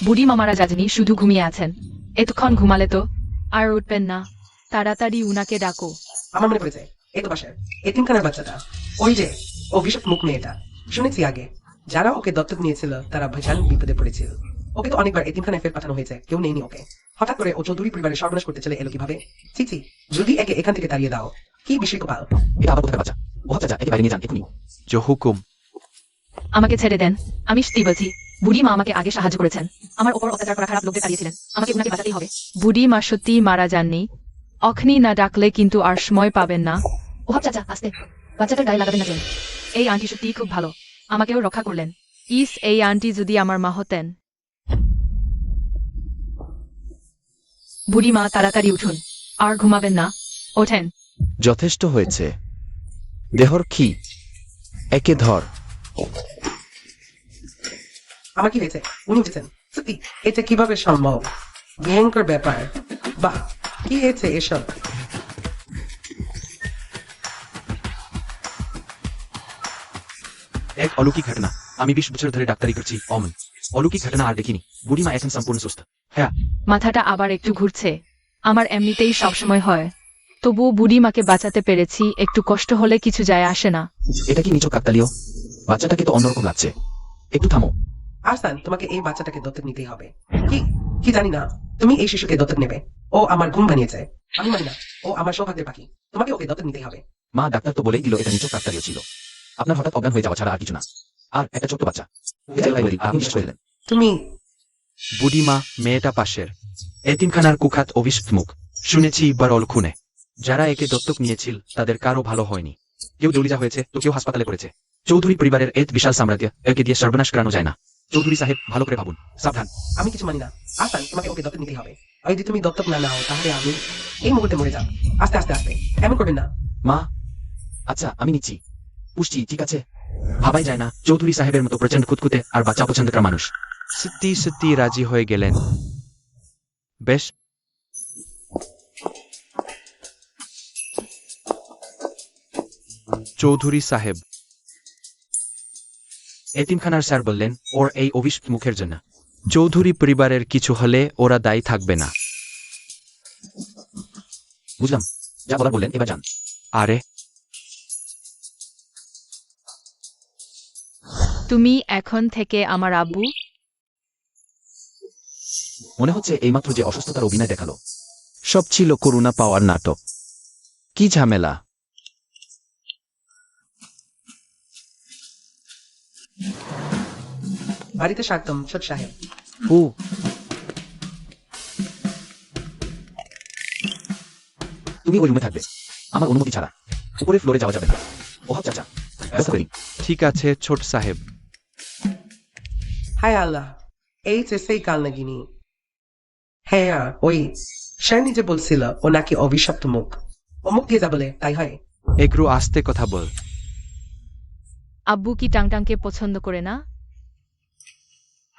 বুড়িমা মারা যাননি, শুধু ঘুমিয়ে আছেন। এতক্ষণ ঘুমালে তো আর উঠবেন না। তাড়াতাড়ি উনাকে ডাকো। আমার মনে পড়েছে, এই তো বাসার এতিমখানার বাচ্চাটা, ওই যে অভিশাপ মুখ মেয়েটা। শুনেছি আগে যারা ওকে দত্তক নিয়েছিল তারা ভীষণ বিপদে পড়েছিল। ওকে তো অনেকবার এতিমখানায় ফের পাঠানো হয়েছে, কেউ নেয়নি ওকে। হঠাৎ করে ও চৌধুরী পরিবারের সর্বনাশ করতে চলে এলো কিভাবে? ছি ছি, যদি একে এখান থেকে তাড়িয়ে দাও। কি বিষয় গোপাল, এটা আবার কোথায় বাচ্চা? ও চাচা, একে বাইরে নিয়ে যান এখনই। হুকুম। আমাকে ছেড়ে দেন, আমি সত্যি বলছি। বুড়িমা আমাকে আগে সাহায্য করেছেন। আমার ওপর অত্যাচার করা খারাপ লোকদের তাড়িয়েছিলেন, আমাকে উনাকে বাঁচাতেই হবে। বুড়িমা সত্যি মারা যাননি। অখনি না ডাকলে কিন্তু আর সময় পাবেন না। ওহাব চাচা, আস্তে, বাচ্চাটার গায়ে লাগাবেন না যেন। এই আন্টি সত্যিই খুব ভালো, আমাকেও রক্ষা করলেন। ইস, এই আন্টি যদি আমার মা হতেন। বুড়িমা তাড়াতাড়ি উঠুন, আর ঘুমাবেন না, ওঠেন। যথেষ্ট হয়েছে। দেহর কি একে ধর। আমার কি হয়েছে? উনি উঠেছেন? সত্যি এটা কিভাবে সম্ভব? ভয়ঙ্কর ব্যাপার। বাহ, কি হয়েছে এসব? এক অলৌকিক ঘটনা। আমি 20 বছর ধরে ডাক্তারি করছি অমন অলৌকিক ঘটনা আর দেখিনি। বুড়িমা এখন সম্পূর্ণ সুস্থ। হ্যাঁ, মাথাটা আবার একটু ঘুরছে, আমার এমনিতেই সবসময় হয়। তবুও বুড়িমাকে বাঁচাতে পেরেছি, একটু কষ্ট হলে কিছু যায় আসে না। এটা কি নিচু কাকতালীয়? বাচ্চাটাকে তো অন্যরকম লাগছে। একটু থামো। আহসান, তোমাকে এই বাচ্চাটাকে দত্তক নিতেই হবে। কি কি জানি না, তুমি এই শিশুকে দত্তক নেবে। ও আমার ঘুম ভাঙিয়েছে। আমি মানি না, ও আমার সৌভাগ্যের পাখি। তোমাকে ওকে দত্তক নিতেই হবে। মা, ডাক্তার তো বলেই দিল এটা নিচু কাকতালীয় ছিল। আপনার হঠাৎ অজ্ঞান হয়ে যাওয়া ছাড়া আর কিছু না। আর একটা ছোট্ট বাচ্চা, এটা তাই বলি, আপনি বিশ্বাস করে দিলেন। তুমি বুড়িমা মেয়েটা পাশের এতিমখানার কুখ্যাত অভিশপ্ত মুখ। শুনেছি বারল খুনে যারা একে দত্তক নিয়েছিল তাদের কারো ভালো হয়নি। কেউ জলিজা হয়েছে তো কেউ হাসপাতালে পড়েছে। চৌধুরী পরিবারের এত বিশাল সাম্রাজ্য একে দিয়ে সর্বনাশ করানো যায় না। চৌধুরী সাহেব, ভালো করে ভাবুন, সাবধান। আমি কিছু মানি না। আহসান, তোমাকে ওকে দত্তক নিতেই হবে। আর যদি তুমি দত্তক না নাও তাহলে আমি এই মুহূর্তে মরে যাব। আস্তে আস্তে আস্তে, এমন করবেন না। মা, আচ্ছা আমি নিচ্ছি, পুষছি, ঠিক আছে? ভাবাই যায় না চৌধুরী সাহেবের মতো প্রচন্ড খুঁতখুঁতে আর বাচ্চা পছন্দ করা মানুষ। সত্যি সত্যি রাজি হয়ে গেলেন। বেশ, চৌধুরী সাহেব। এতিমখানার স্যার বললেন ওর এই অভিশপ্ত মুখের জন্য। চৌধুরী পরিবারের কিছু হলে ওরা দায়ী থাকবে না। বুঝলাম, যা বলার বললেন, এবার যান। আরে তুমি এখন থেকে আমার আব্বু। মনে হচ্ছে এইমাত্র যে অসুস্থতার অভিনয় দেখালো। সব ছিল করুণা পাওয়ার নাটক। কি ঝামেলা! বাড়িতে স্বাগতম ছোট সাহেব। ও, তুমি ওই রুমে থাকবে, আমার অনুমতি ছাড়া। উপরে ফ্লোরে যাওয়া যাবে না। ওহ চাচা, ব্যবস্থা করি। ঠিক আছে ছোট সাহেব। হায় আল্লাহ, এই যে সেই কালনাগিনী। হ্যাঁ, ওই স্যার নিজে বলছিল ও নাকি অভিশপ্ত মুখ। ও মুখ দিয়ে যা বলে তাই হয়। একটু আস্তে কথা বল। আব্বু কি টাংটাংকে পছন্দ করে না?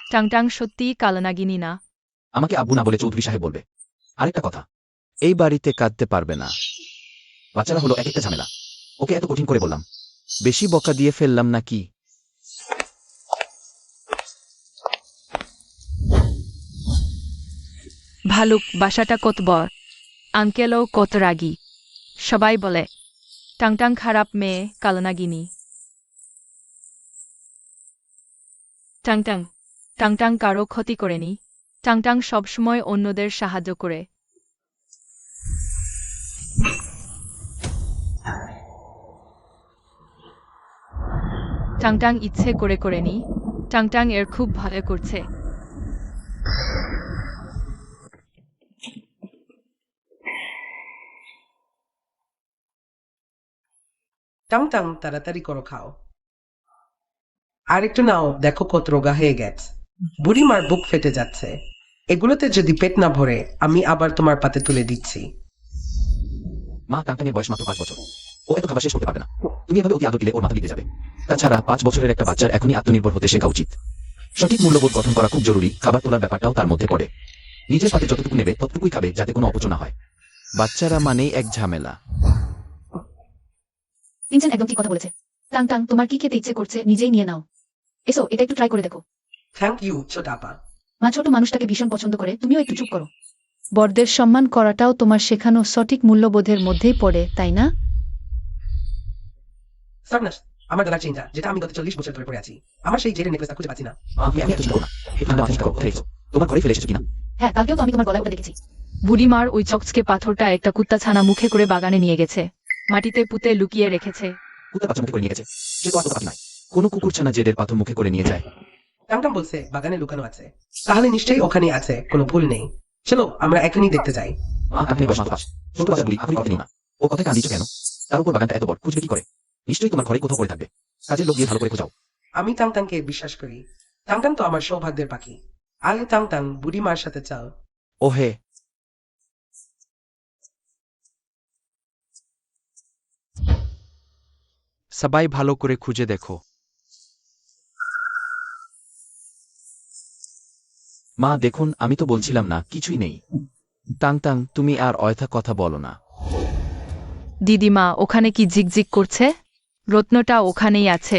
টাংটাং সত্যিই কালনাগিনী না। আমাকে আব্বু না বলে চৌধুরী সাহেব বলবে। আরেকটা কথা, এই বাড়িতে কাঁদতে পারবে না। বাচ্চারা হলো এক একটা ঝামেলা। ওকে এত কঠিন করে বললাম। বেশি বকা দিয়ে ফেললাম নাকি? ভালুক বাসাটা কত বড়, আঙ্কেলও কত রাগী। সবাই বলে টাংটাং খারাপ মেয়ে, কালনাগিনী। টাংটাং টাংটাং কারো ক্ষতি করেনি। টাংটাং সবসময় অন্যদের সাহায্য করে। টাংটাং ইচ্ছে করে করেনি। টাংটাং এর খুব ভালো করছে। টাং টাং, তাড়াতাড়ি করো, খাও। আর একটু নাও, দেখো কত রোগা হয়ে গেছে। বুড়িমার বুক ফেটে যাচ্ছে। এগুলোতে যদি পেট না ভরে আমি আবার তোমার পাতে তুলে দিচ্ছি। মা, কাঙ্কানের বয়স মাত্র 5 বছর। ও এত খাবার শেষ করতে পারবে না। তুমি এভাবে অতি আদর দিলে ওর মাথা লিখে যাবে। তাছাড়া 5 বছরের একটা বাচ্চার এখনই আত্মনির্ভর হতে শেখা উচিত। সঠিক মূল্যবোধ গঠন করা খুব জরুরি। খাবার তোলার ব্যাপারটাও তার মধ্যে পড়ে। নিজের পাতে যতটুকু নেবে ততটুকুই খাবে, যাতে কোনো অপচয় না হয়। বাচ্চারা মানেই এক ঝামেলা। তিনজন একদম ঠিক কথা বলেছে। টাং টাং, তোমার কি খেতে ইচ্ছে করছে নিজেই নিয়ে নাও। এসো, এটা একটু ট্রাই করে দেখো। থ্যাংক ইউ ছোট আপা। মা ছোট মানুষটাকে ভীষণ পছন্দ করে, তুমিও একটু চুপ করো। বড়দের সম্মান করাটাও তোমার শেখানো সঠিক মূল্যবোধের মধ্যেই পড়ে, তাই না? সর্বনাশ, আমার গলার চেইনটা যেটা আমি গত 40 বছর ধরে পরে আছি, আমার সেই জেডের নেকলেসটা খুঁজে পাচ্ছি না। মা তুমি এত চিন্তা করো না। এই ঠান্ডা মাথায় চিন্তা করো, কোথায় রেখেছো? তোমার ঘরে ফেলে এসেছো কিনা? হ্যাঁ, কালকেও তো আমি তোমার গলায় ওটা দেখেছি। বুড়িমার ওই চকচকে পাথরটা একটা কুত্তাছানা মুখে করে বাগানে নিয়ে গেছে, মাটিতে পুঁতে লুকিয়ে রেখেছে। কুত্তা বাচ্চা মুখে করে নিয়ে গেছে, সে তো আর তো পাখি নয়। কোনো কুকুরছানা জেডের পাথর মুখে করে নিয়ে যায়। টামটাম বলছে বাগানে লুকানো আছে, তাহলে নিশ্চয়ই ওখানে আছে, কোনো ভুল নেই। চলো আমরা এখনই দেখতে যাই। মা কানে বয়স মাত্র 5। ছোট বাচ্চা বলি আপনি কথা নিও না। ও কথায় কান দিচ্ছ কেন? তার উপর বাগানটা এত বড়, খুঁজবে কি করে? নিশ্চয়ই তোমার ঘরে কোথাও পড়ে থাকবে। কাজের লোক দিয়ে ভালো করে খোঁজাও। আমি টাংটাংকে বিশ্বাস করি। টাংটাং তো আমার সৌভাগ্যের পাখি। আলে টাংটাং বুড়ি মার সাথে চাও। ওহে, সবাই ভালো করে খুঁজে দেখো। মা দেখুন, আমি তো বলছিলাম না কিছুই নেই। টাংটাং, তুমি আর অয়থা কথা বলো না। দিদিমা, ওখানে কি জিগজিগ করছে? রত্নটা ওখানেই আছে।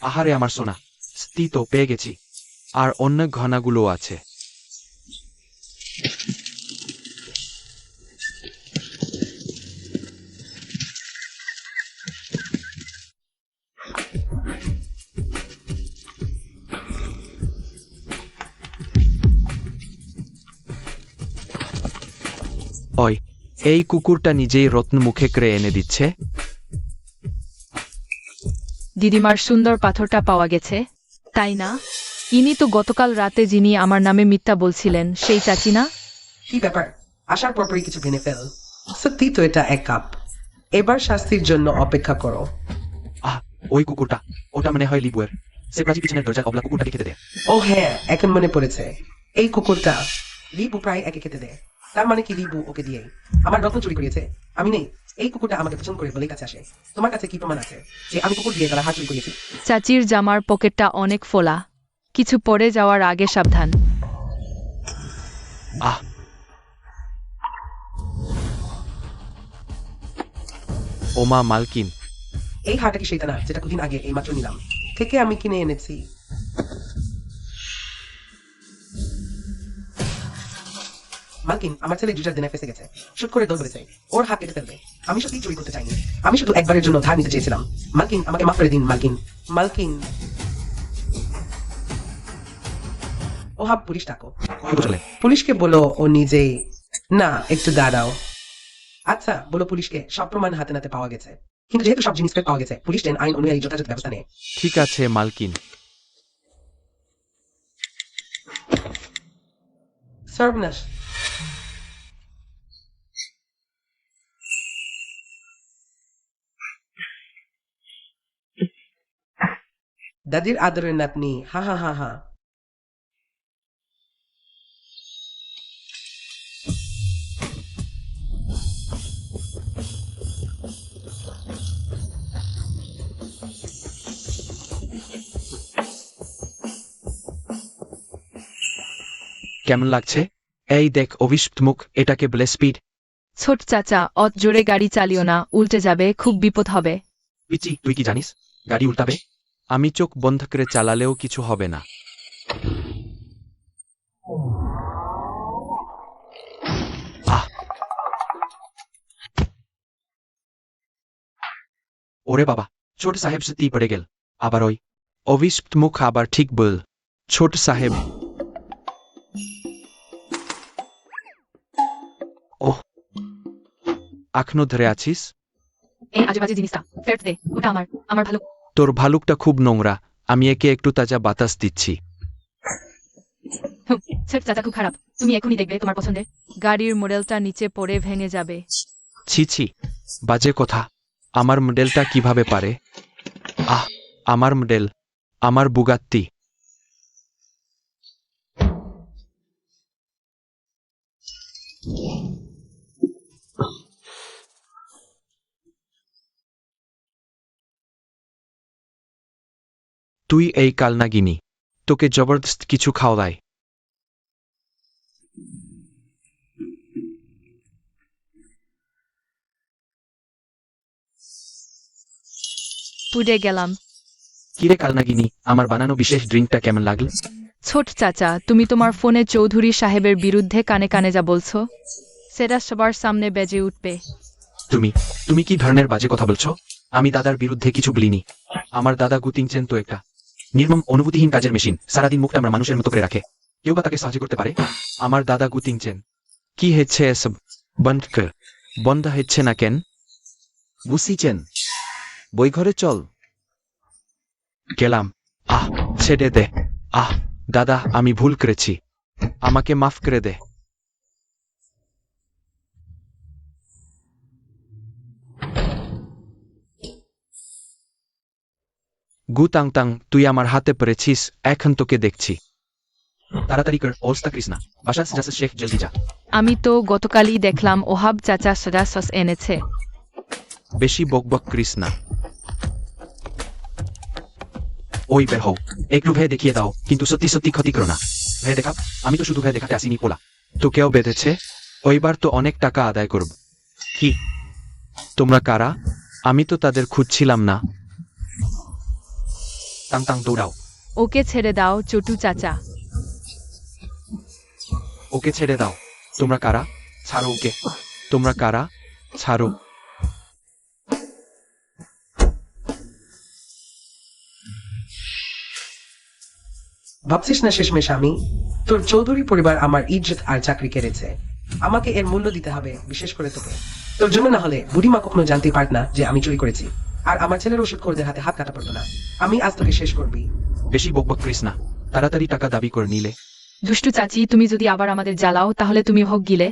আহারে আমার সোনা, স্তি তো পেয়ে গেছি। আর অন্য ঘনাগুলো আছে। ওই, এই কুকুরটা নিজেই রত্ন মুখে করে এনে দিচ্ছে। দিদিমার সুন্দর পাথরটা পাওয়া গেছে, তাই না? ইনি তো গতকাল রাতে যিনি আমার নামে মিথ্যা বলছিলেন, সেই চাচি না? কি ব্যাপার, আসার পরপরই কিছু ভেঙে ফেল। সত্যি তো এটা এক কাপ। এবার শাস্তির জন্য অপেক্ষা করো। আহ, ওই কুকুরটা, ওটা মনে হয় লিবুয়ের। সে প্রাচীর পিছনের দরজায় অবলা কুকুরটাকে খেতে দেয়। ও হ্যাঁ, এখন মনে পড়েছে। এই কুকুরটা লিবু প্রায় একে খেতে দেয়। তার মানে কি লিবু ওকে দিয়ে আমার রত্ন চুরি করিয়েছে? আমি নেই। এই কুকুরটা আমাকে পছন্দ করে বলেই কাছে আসে। তোমার কাছে কি প্রমাণ আছে যে আমি কুকুর দিয়ে গলা হাত চুরি করিয়েছি? চাচির জামার পকেটটা অনেক ফোলা, কিছু পড়ে যাওয়ার আগে সাবধান। আহ, ওমা মালকিন, এই হারটা কি সেটা না যেটা কদিন আগে এই মাত্র নিলাম থেকে আমি কিনে এনেছি? মালকিন, আমার ছেলে জুটার দিনে ফেসে গেছে। শুট করে দৌড় করেছে, ওর হাত কেটে ফেলবে। আমি সত্যি চুরি করতে চাইনি, আমি শুধু একবারের জন্য ধার নিতে চেয়েছিলাম। মালকিন, আমাকে মাফ করে দিন মালকিন। মালকিন, ও হাব পুলিশ ডাকো। কয় বছরে? পুলিশকে বলো ও নিজেই। না, একটু দাঁড়াও। আচ্ছা, বলো পুলিশকে সব প্রমাণ হাতে নাতে পাওয়া গেছে। কিন্তু যেহেতু সব জিনিস পাওয়া গেছে, পুলিশ আইন অনুযায়ী যথাযথ ব্যবস্থা নেয়। ঠিক আছে মালকিন। সর্বনাশ। দাদির আদরের নাতনি, হা হা হা হা। কেমন লাগছে? এই দেখ অভিশপ্ত মুখ, এটাকে বলে স্পিড। ছোট চাচা, অত জোরে গাড়ি চালিও না, উল্টে যাবে, খুব বিপদ হবে। পিচি, তুই কি জানিস গাড়ি উল্টাবে? আমি চোখ বন্ধ করে চালালেও কিছু হবে না। আহ, ওরে বাবা, ছোট সাহেব সত্যি পড়ে গেল। আবার ওই অভিশপ্ত মুখ আবার ঠিক বল। ছোট সাহেব, ওহ, এখনো ধরে আছিস? এই আজেবাজে জিনিসটা ফেরত দে, ওটা আমার, আমার ভালো। তোর ভালুকটা খুব নোংরা, আমি একে একটু তাজা বাতাস দিচ্ছি। ছোট চাচা খুব খারাপ, তুমি এখনই দেখবে তোমার পছন্দের। গাড়ির মডেলটা নিচে পড়ে ভেঙে যাবে। ছি ছি, বাজে কথা। আমার মডেলটা কিভাবে পারে? আহ, আমার মডেল, আমার বুগাত্তি। তুই এই কালনাগিনী, তোকে জবরদস্ত কিছু খাওয়াই। পুড়ে গেলাম। কিরে কালনাগিনী, আমার বানানো বিশেষ ড্রিঙ্কটা কেমন লাগলো? ছোট চাচা, তুমি তোমার ফোনে চৌধুরী সাহেবের বিরুদ্ধে কানে কানে যা বলছো সেটা সবার সামনে বেজে উঠবে। তুমি তুমি কি ধরনের বাজে কথা বলছো? আমি দাদার বিরুদ্ধে কিছু বলিনি। আমার দাদা গুতিংচেন তো একটা নির্মম অনুভূতিহীন কাজের মেশিন, সারাদিন মুখটা আমরা মানুষের মতো করে রাখে। কেউ বা তাকে সাহায্য করতে পারে? আমার দাদা গুতিংচেন। কি হচ্ছে এসব? বন্ধ কর। বন্ধ হচ্ছে না কেন? বুঝিছেন, বই ঘরে চল। গেলাম। ছেড়ে দে। দাদা, আমি ভুল করেছি, আমাকে মাফ করে দে। গুতাংতাং, তুই আমার হাতে পড়েছিস, এখন তোকে দেখছি। তাড়াতাড়ি কর, অবস্থা করিস না। বাসাস যাস শেখ, জলদি যা। আমি তো গতকালই দেখলাম ওহাব চাচা সোজা সস এনেছে। বেশি বকবক করিস না। ওই বের হও, একটু ভয় দেখিয়ে দাও, কিন্তু সত্যি সত্যি ক্ষতি করো না। ভয় দেখা? আমি তো শুধু ভয় দেখাতে আসিনি পোলা। তোকেও বেঁধেছে? ওইবার তো অনেক টাকা আদায় করব। কি তোমরা কারা? আমি তো তাদের খুঁজছিলাম না। টাং টাং দৌড়াও। ওকে ছেড়ে দাও চটু চাচা। ওকে ছেড়ে দাও। তোমরা কারা? ছাড়ো ওকে। তোমরা কারা? ছাড়ো। ভাবছিস না শেষমেশ আমি? তোর চৌধুরী পরিবার আমার ইজ্জত আর চাকরি কেড়েছে। আমাকে এর মূল্য দিতে হবে, বিশেষ করে তোকে। তোর জন্য না হলে বুড়িমা কখনো জানতেই পারত না যে আমি চুরি করেছি। আর আমার ছেলের ওষুধ খোরদের হাতে হাত কাটা পড়তো না। আমি আজ তোকে শেষ করবি। বেশি বকবক করিস না, তাড়াতাড়ি টাকা দাবি করে নিলে। দুষ্টু চাচি, তুমি যদি আবার আমাদের জ্বালাও তাহলে তুমি হোক গিলে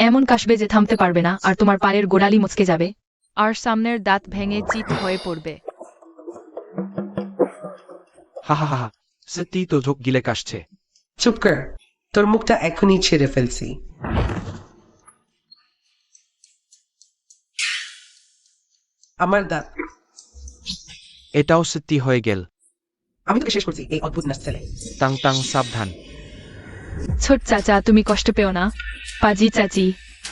এমন কাশবে যে থামতে পারবে না, আর তোমার পায়ের গোড়ালি মুচকে যাবে, আর সামনের দাঁত ভেঙে চিত হয়ে পড়বে। হা হা হা, সত্যি তো ঝোঁক গিলে কাশছে। চুপ কর, তোর মুখটা এখনই ছেড়ে ফেলছি। আমার দাঁত। এটাও সত্যি হয়ে গেল। আমি তোকে শেষ করছি, এই অদ্ভুত নাচ ছেলে। টাং টাং, সাবধান। ছোট চাচা, তুমি কষ্ট পেও না। পাজি চাচি,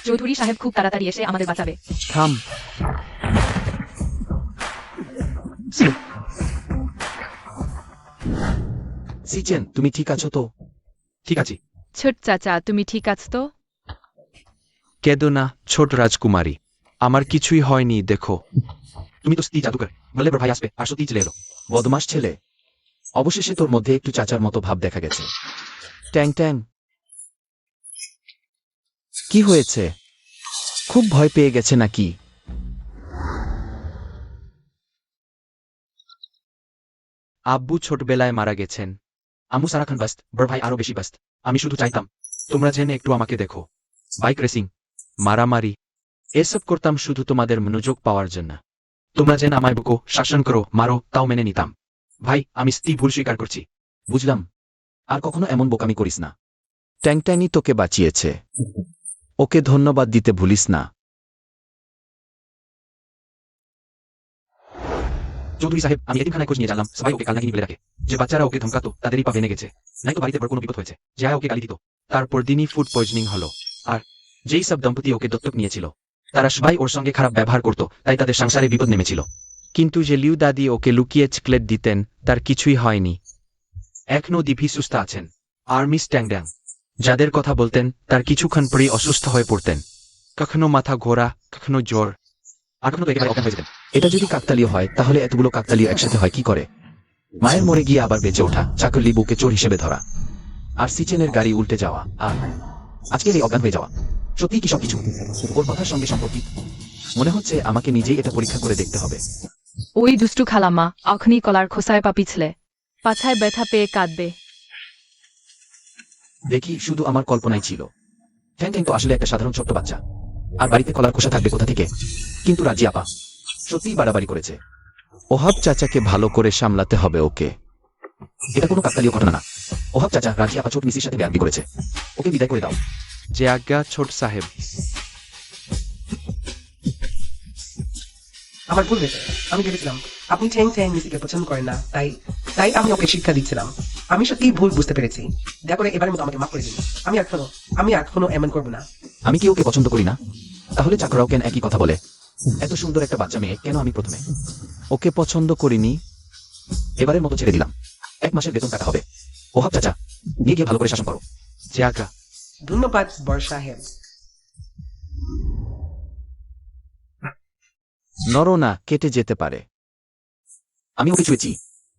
চৌধুরী সাহেব খুব তাড়াতাড়ি এসে আমাদের বাঁচাবে। থাম। সিচেন, তুমি ঠিক আছো তো? ঠিক আছি। ছোট চাচা, তুমি ঠিক আছো তো? কেঁদো না ছোট রাজকুমারী, আমার কিছুই হয়নি, দেখো। তুমি তো সত্যি জাদুকর, বললে বড় ভাই আসবে আর সত্যি চলে এলো। বদমাস ছেলে, অবশেষে তোর মধ্যে একটু চাচার মতো ভাব দেখা গেছে। ট্যাং ট্যাং, কি হয়েছে? খুব ভয় পেয়ে গেছে নাকি? আব্বু ছোটবেলায় মারা গেছেন। আম্মু সারাক্ষণ ব্যস্ত, বড় ভাই আরো বেশি ব্যস্ত। আমি শুধু চাইতাম তোমরা জেনে একটু আমাকে দেখো। বাইক রেসিং, মারামারি, এসব করতাম শুধু তোমাদের মনোযোগ পাওয়ার জন্য। তোমরা জেনে আমায় বকো, শাসন করো, মারো, তাও মেনে নিতাম। ভাই, আমি সত্যি ভুল স্বীকার করছি। বুঝলাম, আর কখনো এমন বোকামি করিস না। ট্যাং ট্যাংই তোকে বাঁচিয়েছে, ওকে ধন্যবাদ দিতে ভুলিস না। চৌধুরী সাহেব, আমি এতিমখানায় খোঁজ নিয়ে জানলাম সবাই ওকে কালনাগিনী বলে রাখে। যে বাচ্চারা ওকে ধমকাতো তাদেরই পা ভেঙে গেছে, নাইতো বাড়িতে বড় কোনো বিপদ হয়েছে যে আয়া ওকে গালি দিত। তারপর দিনই ফুড পয়জনিং হলো। যেই সব দম্পতি ওকে দত্তক নিয়েছিল তারা সবাই ওর সঙ্গে খারাপ ব্যবহার করত, তাই তাদের সংসারে বিপদ নেমেছিল। কিন্তু যে লিউ দাদি ওকে লুকিয়ে চকলেট দিতেন তার কিছুই হয়নি। এখনো দিভি সুস্থ আছেন। আর মিস ট্যাংড্যাং যাদের কথা বলতেন তার কিছুক্ষণ পরেই অসুস্থ হয়ে পড়তেন। কখনো মাথা ঘোরা, কখনো জ্বর, আর কখনো তো একেবারে অজ্ঞান হয়ে যেতেন। এটা যদি কাকতালীয় হয় তাহলে এতগুলো কাকতালীয় একসাথে হয় কি করে? মায়ের মরে গিয়ে আবার বেঁচে ওঠা, চাকর লিবুকে চোর হিসেবে ধরা, আর সিচেনের গাড়ি উল্টে যাওয়া, আর আজকের এই অজ্ঞান হয়ে যাওয়া, সত্যি কি সবকিছু ওর কথার সঙ্গে সম্পর্কিত? মনে হচ্ছে আমাকে নিজেই এটা পরীক্ষা করে দেখতে হবে। ওই দুষ্টু খালাম্মা অখনি কলার খোসায় পা পিছলে পাছায় ব্যথা পেয়ে কাঁদবে। দেখি শুধু আমার কল্পনাই ছিল। ট্যাং ট্যাং তো আসলে একটা সাধারণ ছোট্ট বাচ্চা, আর বাড়িতে কলার খোসা থাকবে কোথা থেকে? কিন্তু রাজি আপা সত্যিই বাড়াবাড়ি করেছে। ওহাব চাচাকে ভালো করে সামলাতে হবে ওকে। এটা কোনো কাকতালীয় ঘটনা না। ওহাব চাচা রাজি আপা ছোট মিসির সাথে ব্যায়াম করেছে, ওকে বিদায় করে দাও। যে আজ্ঞা ছোট সাহেব। আমার ভুল হয়েছে। আমি ভেবেছিলাম আপনি ঠ্যাং ঠ্যাং মিসিকে পছন্দ করেন না, তাই তাই আমি ওকে শিক্ষা দিচ্ছিলাম। আমি সত্যিই ভুল বুঝতে পেরেছি। দয়া করে এবারের মতো আমাকে মাফ করে দিন। আমি আর কখনো এমন করবো না। আমি কি ওকে পছন্দ করি না? তাহলে চাকরাও কেন একই কথা বলে? এত সুন্দর একটা বাচ্চা মেয়ে কেন আমি প্রথমে? ওকে পছন্দ করিনি, এবারের মতো ছেড়ে দিলাম, 1 মাসের বেতন কাটা হবে। ওহাব চাচা, নিয়ে গিয়ে ভালো করে শাসন করো। জাগা ধন্যবাদ বড় সাহেব। নরো না, কেটে যেতে পারে। আমি ওকে ছুঁয়েছি।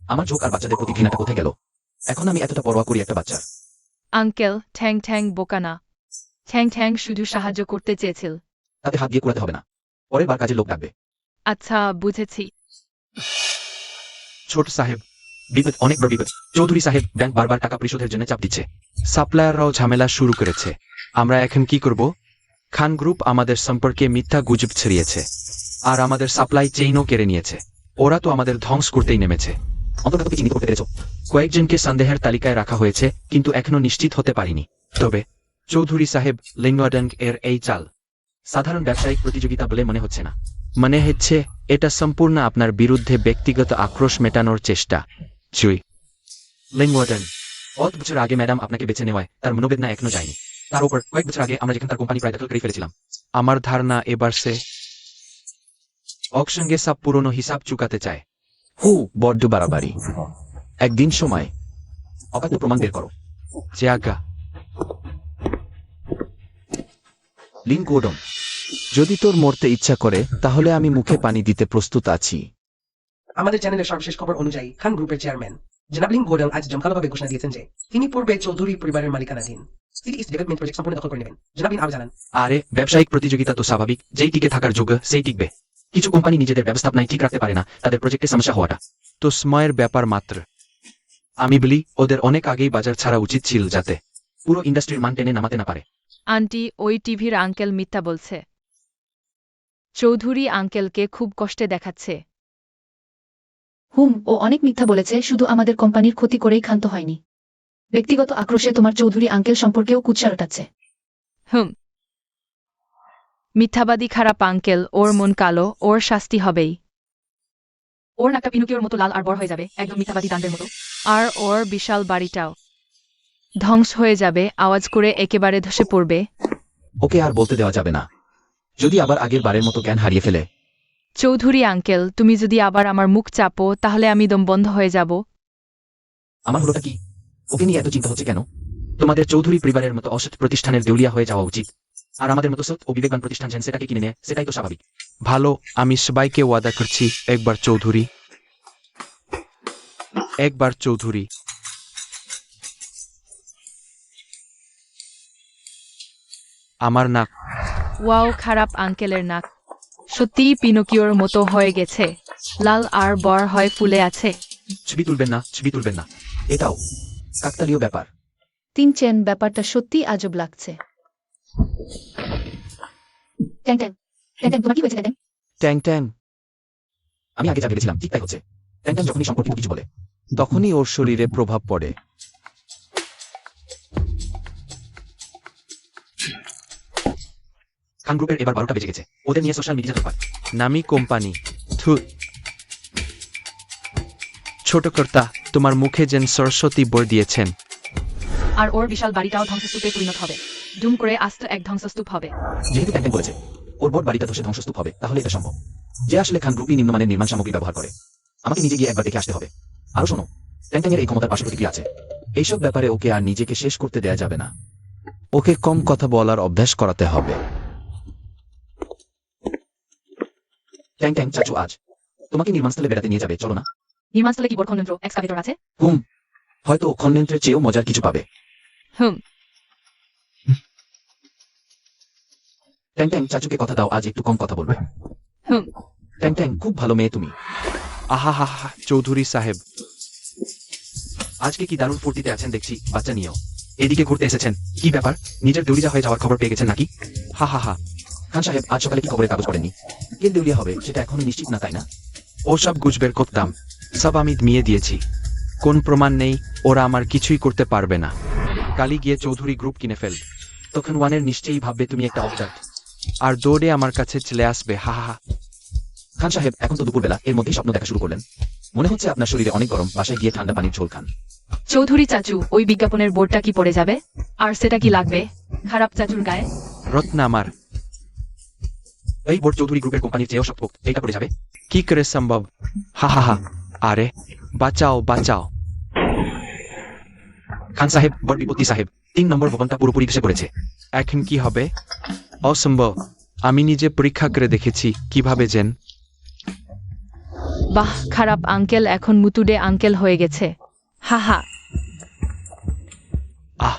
আমার চোখ আর বাচ্চাদের প্রতি ঘৃণাটা কোথায় গেল? এখন আমি এতটা পরোয়া করি একটা বাচ্চার। আঙ্কেল ঠ্যাং ঠ্যাং বোকা না। ঠ্যাং ঠ্যাং শুধু সাহায্য করতে চেয়েছিল। তাতে হাত দিয়ে কুড়াতে হবে না, পরের বার কাজের লোক ডাকবে। আচ্ছা বুঝেছি। ছোট সাহেব, বিপদ, অনেক বড় বিপদ। চৌধুরী সাহেব ব্যাংক বারবার টাকা পরিশোধের জন্য চাপ দিচ্ছে। সাপ্লায়াররাও ঝামেলা শুরু করেছে। আমরা এখন কি করব? খান গ্রুপ আমাদের সম্পর্কে মিথ্যা গুজব ছড়িয়েছে, আর আমাদের সাপ্লাই চেইনও কেড়ে নিয়েছে। ওরা তো আমাদের ধ্বংস করতেই নেমেছে। অন্তত কি চিহ্নিত করতে পেরেছ? কয়েকজনকে সন্দেহের তালিকায় রাখা হয়েছে, কিন্তু এখনো নিশ্চিত হতে পারিনি। তবে চৌধুরী সাহেব লিঙ্গডাঙ্গ এর এই চাল সাধারণ ব্যবসায়িক প্রতিযোগিতা বলে মনে হচ্ছে না। মনে হচ্ছে এটা সম্পূর্ণ আপনার বিরুদ্ধে ব্যক্তিগত আক্রোশ মেটানোর চেষ্টা। জুই লিংওয়ার্ডেন, 5 বছর আগে ম্যাডাম আপনাকে বেছে নেওয়ায় তার মনোবেদনা এখনো যায়নি। তার উপর কয়েক বছর আগে আমরা যেখানে তার কোম্পানি প্রায় দখল করে ফেলেছিলাম। আমার ধারণা এবার সে অকসঙ্গে সব পুরনো হিসাব চুকাতে চায়। বড্ড বাড়াবাড়ি। একদিন সময় অকাত্য প্রমাণ বের করো। জাগা লিংকোডম, যদি তোর মরতে ইচ্ছা করে তাহলে আমি মুখে পানি দিতে প্রস্তুত আছি। আমাদের চ্যানেলের সর্বশেষ খবর অনুযায়ী খান গ্রুপের চেয়ারম্যান জনাব লিং গোডাং আজ জমকালোভাবে ঘোষণা দিয়েছেন যে তিনি পূর্বে চৌধুরী পরিবারের মালিকানাধীন সিটি ইস্ট ডেভেলপমেন্ট প্রজেক্ট সম্পূর্ণ দখল করে নেবেন। জনাব লিং আরো জানান, আরে ব্যবসায়িক প্রতিযোগিতা তো স্বাভাবিক, যেই টিকে থাকার যোগ্য সেই টিকবে। কিছু কোম্পানি নিজেদের ব্যবস্থাপনায় ঠিক রাখতে পারে না, তাদের প্রজেক্টে সমস্যা হওয়াটা তো সময়ের ব্যাপার মাত্র। আমি বলি ওদের অনেক আগেই বাজার ছাড়া উচিত ছিল, যাতে পুরো ইন্ডাস্ট্রির মান টেনে নামাতে না পারে। আন্টি ওই টিভির আঙ্কেল মিথ্যা বলছে। চৌধুরী আঙ্কেলকে খুব কষ্টে দেখাচ্ছে। ও অনেক মিথ্যা বলেছে, শুধু আমাদের কোম্পানির ক্ষতি করেই ক্ষান্ত হয়নি। ব্যক্তিগত আক্রোশে তোমার চৌধুরী আঙ্কেল সম্পর্কেও কুৎসা রটাচ্ছে। মিথ্যাবাদী খারাপ আঙ্কেল, ওর মন কালো, ওর শাস্তি হবেই। ওর নাকটা পিনুকিওর মতো লাল আর বড় হয়ে যাবে, একদম মিথ্যাবাদী দানবের মতো। আর ওর বিশাল বাড়িটাও ধ্বংস হয়ে যাবে, আওয়াজ করে একেবারে ধসে পড়বে। ওকে আর বলতে দেওয়া যাবে না, যদি আবার আগের বারের মতো জ্ঞান হারিয়ে ফেলে। চৌধুরী আঙ্কেল, তুমি যদি আবার আমার মুখ চাপো তাহলে আমি দম বন্ধ হয়ে যাব। আমার হলোটা কি? ওকে নিয়ে এত চিন্তা হচ্ছে কেন? তোমাদের চৌধুরী পরিবারের মতো অসৎ প্রতিষ্ঠানের দেউলিয়া হয়ে যাওয়া উচিত, আর আমাদের মতো সৎ ও বিবেকবান প্রতিষ্ঠান যেন সেটাকে কিনে নেয়, সেটাই তো স্বাভাবিক। ভালো, আমি সবাইকে ওয়াদা করছি, একবার চৌধুরী, একবার চৌধুরী। আমার নাক ওয়াও, খারাপ আঙ্কেলের নাক সত্যিই পিনোকিওর মতো হয়ে গেছে, লাল আর বড় হয়ে ফুলে আছে। ছবি তুলবেন না, ছবি তুলবেন না, এটাও কাকতালীয় ব্যাপার। তিন চেন, ব্যাপারটা সত্যি আজব লাগছে। ট্যাং ট্যাং ট্যাং ট্যাং, তোমার কি হয়েছে ট্যাং ট্যাং? ট্যাং ট্যাং। আমি আগে যা ভেবেছিলাম ঠিক তাই হচ্ছে। ট্যাং যখনই সম্পর্কিত কিছু বলে তখনই ওর শরীরে প্রভাব পড়ে। খান গ্রুপের এবার 12টা বেজে গেছে, ওদের নিয়ে সোশ্যাল মিডিয়া দরকার। নামি কোম্পানি। থু, ছোট কর্তা, তোমার মুখে যেন সরস্বতী বর দিয়েছেন। আর ওর বিশাল বাড়িটাও ধ্বংসস্তূপে পরিণত হবে, দুম করে আস্ত এক ধ্বংসস্তূপ হবে। যেহেতু ট্যাং বলেছে ওর বোর্ড বাড়িটা ধসে ধ্বংসস্তূপ হবে, তাহলে এটা সম্ভব। যে আসলে খান গ্রুপই নিম্নমানের নির্মাণ সামগ্রী ব্যবহার করে। আমাকে নিজে গিয়ে একবার দেখে আসতে হবে। আরো শোনো, ট্যাং এই ক্ষমতার পার্শ্ব প্রতিক্রিয়া আছে। এইসব ব্যাপারে ওকে আর নিজেকে শেষ করতে দেয়া যাবে না। ওকে কম কথা বলার অভ্যাস করাতে হবে। ট্যাং চাচু আজ তোমাকে নির্মাণস্থলে বেড়াতে নিয়ে যাবে, চলো না? নির্মাণস্থলে কি বড় খননযন্ত্র এক্সকাভেটর আছে? হয়তো খননযন্ত্রের চেয়েও মজার কিছু পাবে। ট্যাং চাচুকে কথা দাও আজ একটু কম কথা বলবে। ট্যাং খুব ভালো মেয়ে তুমি। আহা হা হা, চৌধুরী সাহেব, আজকে কি দারুণ ফুর্তিতে আছেন দেখছি, বাচ্চা নিয়েও এদিকে ঘুরতে এসেছেন। কি ব্যাপার, নিজের দেউলিয়া হয়ে যাওয়ার খবর পেয়ে গেছেন নাকি? হা হা হা। খান সাহেব আজ সকালে কি খবরের কাগজ পড়েননি? কে দেউলিয়া হবে সেটা এখনো নিশ্চিত না, তাই না? ওসব গুজবের করতাম, সব আমি মিয়ে দিয়েছি। কোন প্রমাণ নেই, ওরা আমার কিছুই করতে পারবে না। কালি গিয়ে চৌধুরী গ্রুপ কিনে ফেল, তখন ওয়ানের নিশ্চয়ই ভাববে তুমি একটা অবজার্ভ, আর দৌড়ে আমার কাছে চলে আসবে। হা হা হা। খান সাহেব এখন তো দুপুরবেলা, এর মধ্যেই স্বপ্ন দেখা শুরু করলেন। মনে হচ্ছে আপনার শরীরে অনেক গরম, বাসায় গিয়ে ঠান্ডা পানির ঝোল খান। চৌধুরী চাচু, ওই বিজ্ঞাপনের বোর্ডটা কি পড়ে যাবে? আর সেটা কি লাগবে খারাপ চাচুর গায়ে? রত্ন আমার, এই বোর্ড চৌধুরী গ্রুপের কোম্পানির চেয়েও শক্ত, এইটা পড়ে যাবে। কি করে সম্ভব? হা হা হা। আরে বাঁচাও বাঁচাও। খান সাহেব, বড় বিপত্তি সাহেব, 3 নম্বর ভবনটা পুরোপুরি ধসে পড়েছে। এখন কি হবে? অসম্ভব। আমি নিজে পরীক্ষা করে দেখেছি কিভাবে যেন। বাহ, খারাপ আঙ্কেল এখন মুতুডে আঙ্কেল হয়ে গেছে। হা হা। আহ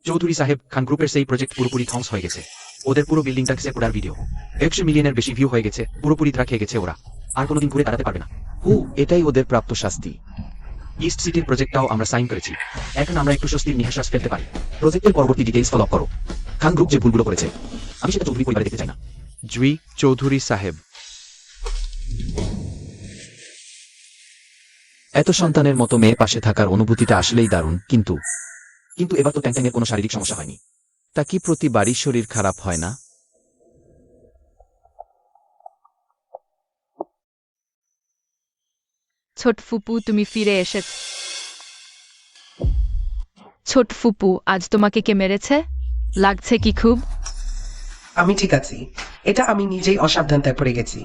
চৌধুরী সাহেব, খান গ্রুপের সেই প্রজেক্ট পুরোপুরি ধ্বংস হয়ে গেছে। ওদের পুরো বিল্ডিংটা সে পড়ার ভিডিও 100 মিলিয়নের বেশি ভিউ হয়ে গেছে, পুরোপুরি ধরা খেয়ে গেছে ওরা। আর কোনোদিন ঘুরে দাঁড়াতে পারবে না। এটাই ওদের প্রাপ্ত শাস্তি। ইস্ট সিটির প্রজেক্টটাও আমরা সাইন করেছি। এখন আমরা একটু স্বস্তির নিঃশ্বাস ফেলতে পারি। প্রজেক্টের পরবর্তী ডিটেইলস ফলো আপ করো। খান গ্রুপ যে ভুলগুলো করেছে, আমি সেটা চৌধুরী পরিবারে দেখতে চাই না। জুই চৌধুরী সাহেব। এত সন্তানের মতো মেয়ে পাশে থাকার অনুভূতিটা আসলেই দারুণ, কিন্তু এবার তো ট্যাংট্যাংয়ের কোনো শারীরিক সমস্যা হয়নি। তা কি প্রতিবারই শরীর খারাপ হয় না? ছোট ফুপু, তুমি ফিরে এসেছ। ছোট ফুপু, আজ তোমাকে কে মেরেছে? লাগছে কি খুব? আমি ঠিক আছি। এটা আমি নিজেই অসাবধানতায় পড়ে গেছি।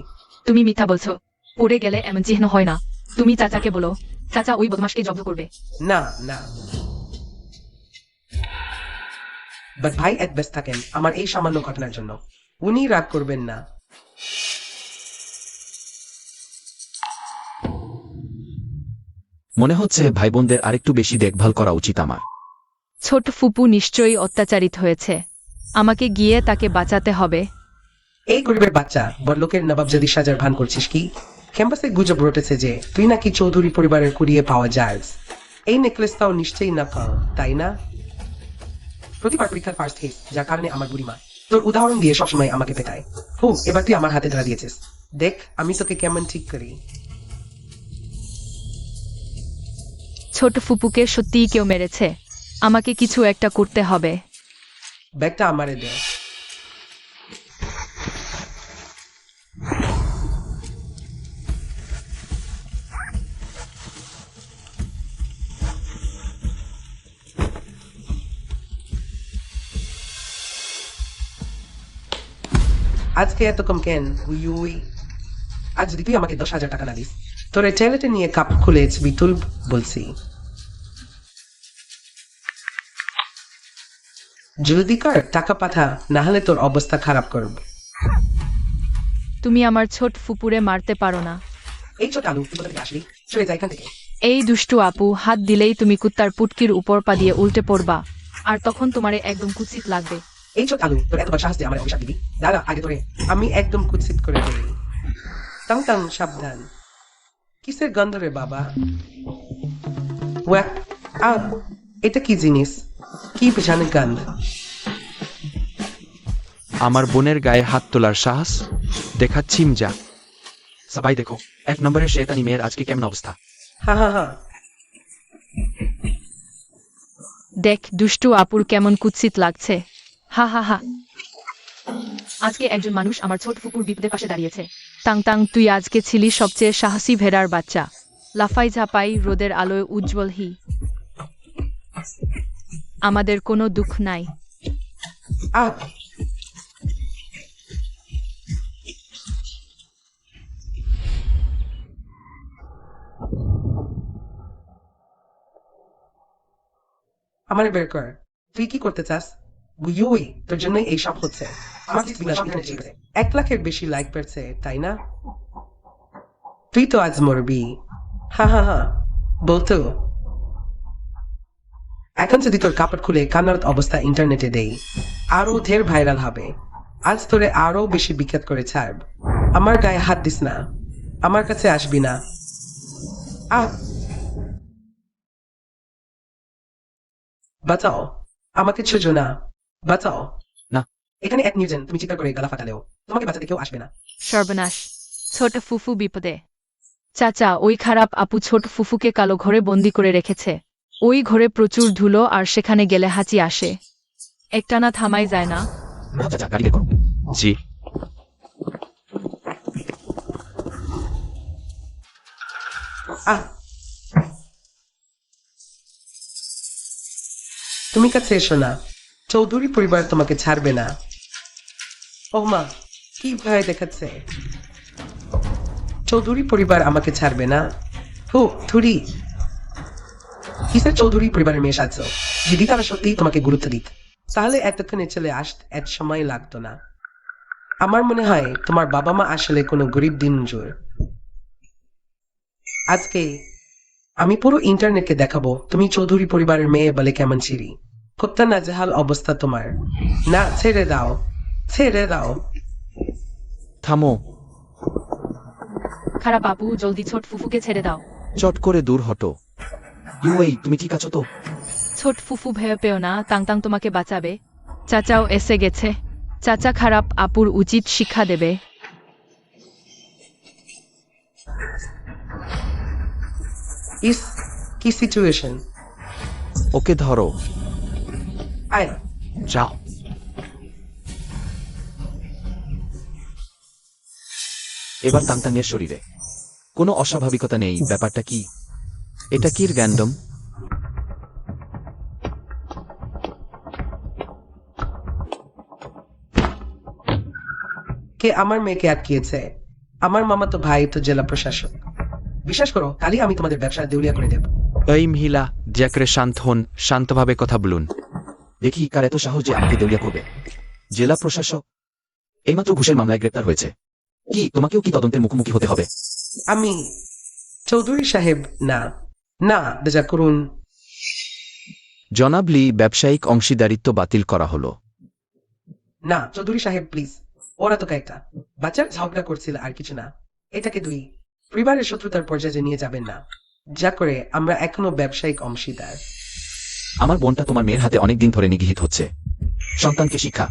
তুমি মিথ্যা বলছো। পড়ে গেলে এমন চিহ্ন হয় না। তুমি চাচাকে বলো, চাচা ওই বদমাশকে জব্দ করবে। না না, বাট ভাই এট বেস্ট থাকেন আমার এই সামান্য ঘটনার জন্য। উনি রাগ করবেন না। মনে হচ্ছে ভাই বোনদের আরেকটু বেশি দেখভাল করা উচিত আমার। ছোট ফুপু নিশ্চয়ই অত্যাচারিত হয়েছে। আমাকে গিয়ে তাকে বাঁচাতে হবে। এই গরিবের বাচ্চা বড়লোকের নবাবজাদি সাজার ভান করছিস কি? ক্যাম্পাসে গুজব রটেছে যে তুই নাকি চৌধুরী পরিবারের কুড়িয়ে পাওয়া যায়। এই নেকলেসটাও নিশ্চয়ই না পাও, তাই না? প্রতিবার পরীক্ষার ফার্স্ট হিট, যার কারণে আমার বুড়িমা তোর উদাহরণ দিয়ে সবসময় আমাকে পেটায়। এবার তুই আমার হাতে ধরা দিয়েছিস। দেখ আমি তোকে কেমন ঠিক করি। ছোট ফুপুকে সত্যিই কেউ মেরেছে। আমাকে কিছু একটা করতে হবে। ব্যাগটা আমারে দে। আজকে এত কম কেন? উই আজ যদি তুই আমাকে 10,000 টাকা না দিস, তোর এই টয়লেটে নিয়ে কাপ খুলে বিতুল বলছি। জলদি কর, টাকা পাঠা, না হলে তোর অবস্থা খারাপ করব। তুমি আমার ছোট ফুপুরে মারতে পারো না। এই ছোট আলু, তুই কোথা থেকে আসলি? চলে যা এখান থেকে। এই দুষ্টু আপু, হাত দিলেই তুমি কুত্তার পুটকির উপর পা দিয়ে উল্টে পড়বা। আর তখন তোমারে একদম কুৎসিত লাগবে। এই ছোট আলু, তোর এত বড় সাহস দিয়ে আমার অভিশাপ দিবি? দাঁড়া আগে তোরে আমি একদম কুৎসিত করে দেই। টাং টাং, সাবধান। কিসের গন্ধ রে বাবা? ওয়া, এটা কি জিনিস? কি পেছানে গন্ধ? আমার বোনের গায়ে হাত তোলার সাহস দেখাচ্ছি যা। সবাই দেখো, 1 নম্বরের শেতানি মেয়ের আজকে কেমন অবস্থা। হা হা হা। দেখ দুষ্টু আপুর কেমন কুৎসিত লাগছে। হা হা হা। আজকে একজন মানুষ আমার ছোট ফুপুর বিপদের পাশে দাঁড়িয়েছে। টাং টাং, তুই আজকে ছিলি সবচেয়ে সাহসী ভেড়ার বাচ্চা। লাফাই ঝাপাই, রোদের আলোয় উজ্জ্বল হি। আমাদের কোনো দুঃখ নাই। আহ, আমারে বের কর। তুই কি করতে চাস? বুঝুই তোর জন্যই এইসব হচ্ছে। আমার জীবনে সব ইন্টারনেটে এসেছে। 1 লাখের বেশি লাইক পেয়েছে, তাই না? তুই তো আজ মরবি। হা হা হা। বলতো এখন যদি তোর কাপড় খুলে কান্নার অবস্থা ইন্টারনেটে দেই, আরো ঢের ভাইরাল হবে। আজ তোরে আরো বেশি বিখ্যাত করে ছাড়ব। আমার গায়ে হাত দিস না, আমার কাছে আসবি না। আহ, বাঁচাও আমাকে, ছুঁজো না, বাঁচাও। না। এখানে এক নির্জন, তুমি চিৎকার করে গলা ফাটালেও তোমাকে বাঁচাতে কেউ আসবে না। সর্বনাশ, ছোট ফুফু বিপদে। চাচা, ওই খারাপ আপু ছোট ফুফুকে কালো ঘরে বন্দি করে রেখেছে। ওই ঘরে প্রচুর ধুলো আর সেখানে গেলে হাঁচি আসে। একটানা থামাই যায় না। চাচা, গাড়ি বের করো। জি। আহ, তুমি কাছে এসো না, চৌধুরী পরিবার তোমাকে ছাড়বে না। ও মা, কি ভয় দেখাচ্ছে। চৌধুরী পরিবার আমাকে ছাড়বে না। ও থুরি, কিসের চৌধুরী পরিবারের মেয়ে সাজছো? যদি তারা সত্যি তোমাকে গুরুত্ব দিত তাহলে এতক্ষণে চলে আসতে এত সময় লাগতো না। আমার মনে হয় তোমার বাবা মা আসলে কোনো গরিব দিনমজুর। আজকে আমি পুরো ইন্টারনেটকে দেখাবো তুমি চৌধুরী পরিবারের মেয়ে বলে কেমন ছিরি। কতটা নাজেহাল অবস্থা তোমার। না, ছেড়ে দাও, ছেড়ে দাও। থামো, খারাপ আপু, জলদি ছোট ফুফুকে ছেড়ে দাও। চট করে দূর হটো। ইউই, তুমি ঠিক আছো তো? ছোট ফুফু ভয় পেও না, তাংতাং তোমাকে বাঁচাবে। চাচাও এসে গেছে। চাচা খারাপ আপুর উচিত শিক্ষা দেবে। ইস, কি সিচুয়েশন। ওকে ধরো। আয়, যাও। এবার তাংতাংয়ের শরীরে কোনো অস্বাভাবিকতা নেই। ব্যাপারটা কি? এটা কি র্যান্ডম? কে আমার মেয়েকে আটকিয়েছে? আমার মামা তো ভাই তো জেলা প্রশাসক। বিশ্বাস করো, কালই আমি তোমাদের ব্যবসা দেউলিয়া করে দেব। এই মহিলা, দয়া করে শান্ত হন, শান্তভাবে কথা বলুন। দেখি কার এত সাহস যে আমাকে দেউলিয়া করবে। জেলা প্রশাসক এইমাত্র ঘুষের মামলায় গ্রেপ্তার হয়েছে। কি তোমাকেও কি তদন্তের মুখোমুখি হতে হবে? আমি চৌধুরী সাহেব না, না বেজা করুন। জনাব লি, ব্যবসায়িক অংশীদারিত্ব বাতিল করা হলো। না চৌধুরী সাহেব প্লিজ, ওরা তো কয়েকটা বাচ্চার ঝগড়া করছিল আর কিছু না। এটাকে দুই পরিবারের শত্রুতার পর্যায়ে নিয়ে যাবেন না। যা করে আমরা এখনো ব্যবসায়িক অংশীদার। আমার বোনটা তোমার মেয়ের হাতে অনেকদিন ধরে নিগৃহীত হচ্ছে। সন্তানকে শিক্ষা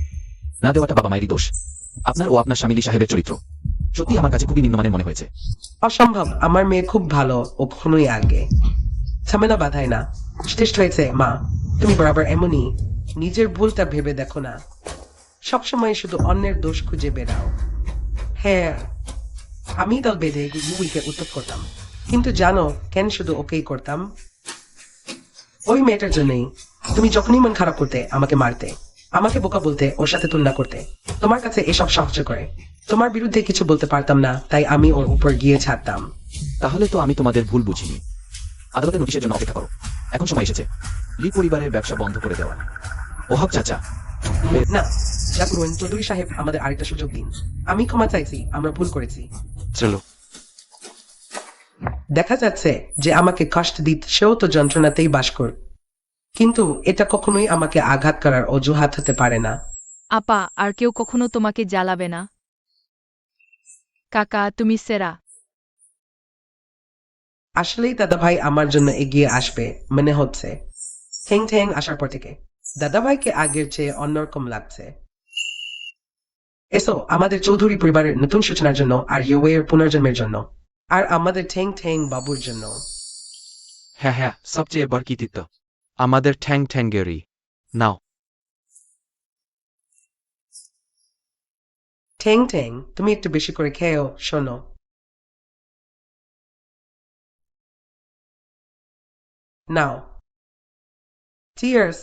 না দেওয়াটা বাবা মায়েরই দোষ। আপনার ও আপনার স্বামী লি সাহেবের চরিত্র সত্যি আমার কাছে খুবই নিম্নমানের মনে হয়েছে। অসম্ভব, আমার মেয়ে খুব ভালো, ও কখনোই আগে ঝামেলা বাধায় না। শ্রেষ্ঠ হয়েছে মা, তুমি বরাবর এমনই। নিজের ভুলটা ভেবে দেখো না, সবসময় শুধু অন্যের দোষ খুঁজে বেড়াও। হ্যাঁ, আমি দল বেঁধে ইউইকে উত্তর করতাম, কিন্তু জানো কেন শুধু ওকেই করতাম? ওই মেয়েটার জন্যই। তুমি যখনই মন খারাপ করতে আমাকে মারতে, আমাকে বোকা বলতে, ওর সাথে তুলনা করতে। তোমার কাছে এসব সাহায্য করে। তোমার বিরুদ্ধে কিছু বলতে পারতাম না, তাই আমি ওর উপর গিয়ে ছাড়তাম। তাহলে তো আমি তোমাদের ভুল বুঝিনি। আদালতের নোটিশের জন্য অপেক্ষা করো। এখন সময় এসেছে লি পরিবারের ব্যবসা বন্ধ করে দেওয়া। ওহক চাচা, না, যা করুন চৌধুরী সাহেব, আমাদের আরেকটা সুযোগ দিন। আমি ক্ষমা চাইছি, আমরা ভুল করেছি। চলো। দেখা যাচ্ছে যে আমাকে কষ্ট দিত সেও তো যন্ত্রণাতেই বাস কর, কিন্তু এটা কখনোই আমাকে আঘাত করার অজুহাত হতে পারে না। আপা, আর কেউ কখনো তোমাকে জ্বালাবে না। কাকা, তুমি সেরা। আসলেই দাদা ভাই আমার জন্য এগিয়ে আসবে মনে হচ্ছে। ঠ্যাং ঠ্যাং আসার পর থেকে দাদা ভাইকে আগের চেয়ে অন্যরকম লাগছে। এসো আমাদের চৌধুরী পরিবারের নতুন সূচনার জন্য, আর ইউয়ের পুনর্জন্মের জন্য, আর আমাদের ঠ্যাং ঠ্যাং বাবুর জন্য। হ্যাঁ হ্যাঁ, সবচেয়ে বরকিতিত আমাদের ঠ্যাং ঠ্যাঙ্গেরি। নাও। ঠ্যাং ঠ্যাং, তুমি একটু বেশি করে খেয়েও শোনো। নাও, চিয়ার্স।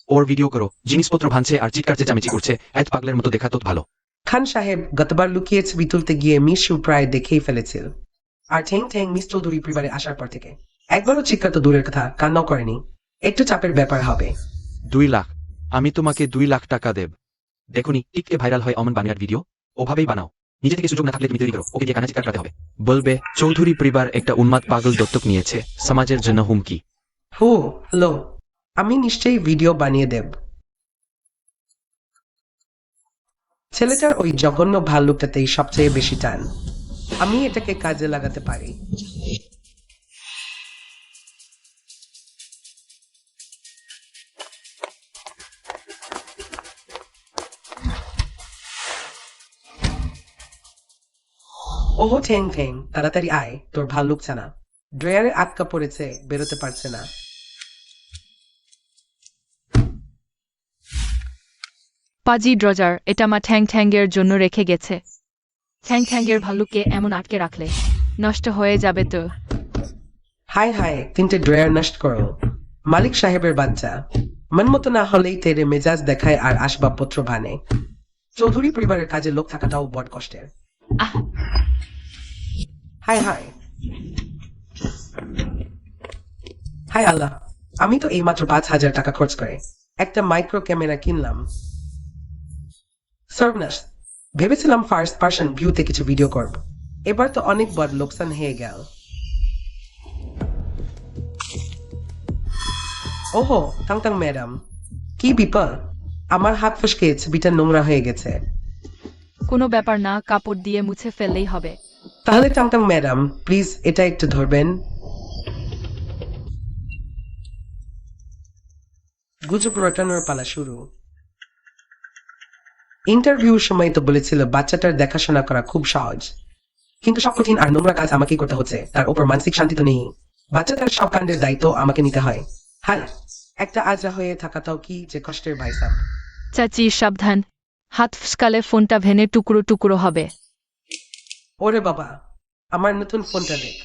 ওর ভিডিও করো, জিনিসপত্র ভাঙছে আর চিৎকার চেঁচামেচি করছে, এত পাগলের মতো দেখা তো ভালো। খান সাহেব গতবার লুকিয়ে ছবি তুলতে গিয়ে মিশু প্রায় দেখেই ফেলেছিল। আর ঠ্যাং ঠ্যাং মিস চৌধুরী পরিবারে আসার পর থেকে একবারও চিৎকার তো দূরের কথা, কান্নাও করেনি। একটু চাপের ব্যাপার হবে। 2 লাখ। আমি তোমাকে 2 লাখ টাকা দেব। দেখুনি টিকটকে ভাইরাল হয় অমন বানিয়ার ভিডিও, ওভাবেই বানাও। নিজে থেকে সুযোগ না থাকলে তুমি তৈরি করো, ওকে দিয়ে কান্না চিৎকার করাতে হবে। বলবে চৌধুরী পরিবার একটা উন্মাদ পাগল দত্তক নিয়েছে, সমাজের জন্য হুমকি। হো, হ্যালো, আমি নিশ্চয়ই ভিডিও বানিয়ে দেব। ছেলেটার ওই জঘন্য ভাল্লুকটাতেই সবচেয়ে বেশি টান। আমি এটাকে কাজে লাগাতে পারি। ওহো ঠ্যাং ঠ্যাং, তাড়াতাড়ি আয়, তোর ভাল্লুক ছানা ড্রয়ারে আটকা পড়েছে, বেরোতে পারছে না। পাজি ড্রজার, এটা মা ঠ্যাং ঠ্যাঙ্গের জন্য রেখে গেছে। ঠ্যাং ঠ্যাংয়ের ভাল্লুককে এমন আটকে রাখলে নষ্ট হয়ে যাবে তো। হাই হাই, 3টে ড্রয়ার নষ্ট করো। মালিক সাহেবের বাচ্চা মন মতো না হলেই তেরে মেজাজ দেখায় আর আসবাবপত্র ভানে। চৌধুরী পরিবারের কাজে লোক থাকাটাও বড় কষ্টের। আহ হাই হাই হাই আল্লাহ, আমি তো এইমাত্র 5,000 টাকা খরচ করে একটা মাইক্রো ক্যামেরা কিনলাম। সর্বনাশ, ভেবেছিলাম ফার্স্ট পার্সন ভিউতে কিছু ভিডিও করব, এবার তো অনেক বড় লোকসান হয়ে গেল। ওহো টাংটাং ম্যাডাম, কি বিপদ! আমার হাত ফসকে ছবিটা নোংরা হয়ে গেছে। কোনো ব্যাপার না, কাপড় দিয়ে মুছে ফেললেই হবে। তাহলে টাংটাং ম্যাডাম প্লিজ এটা একটু ধরবেন। গুজব রটানোর পালা শুরু। ইন্টারভিউর সময় তো বলেছিল বাচ্চাটার দেখাশোনা করা খুব সহজ, কিন্তু সব কঠিন আর নোংরা কাজ আমাকেই করতে হচ্ছে, তার উপর মানসিক শান্তি তো নেই। বাচ্চাটার সব কাণ্ডের দায়িত্ব আমাকে নিতে হয়। হাল একটা আজরা হয়ে থাকাটাও কি যে কষ্টের ভাই সাব। চাচি সাবধান, হাত ফসকালে ফোনটা ভেঙে টুকরো টুকরো হবে। ওরে বাবা, আমার নতুন ফোনটা দেখ।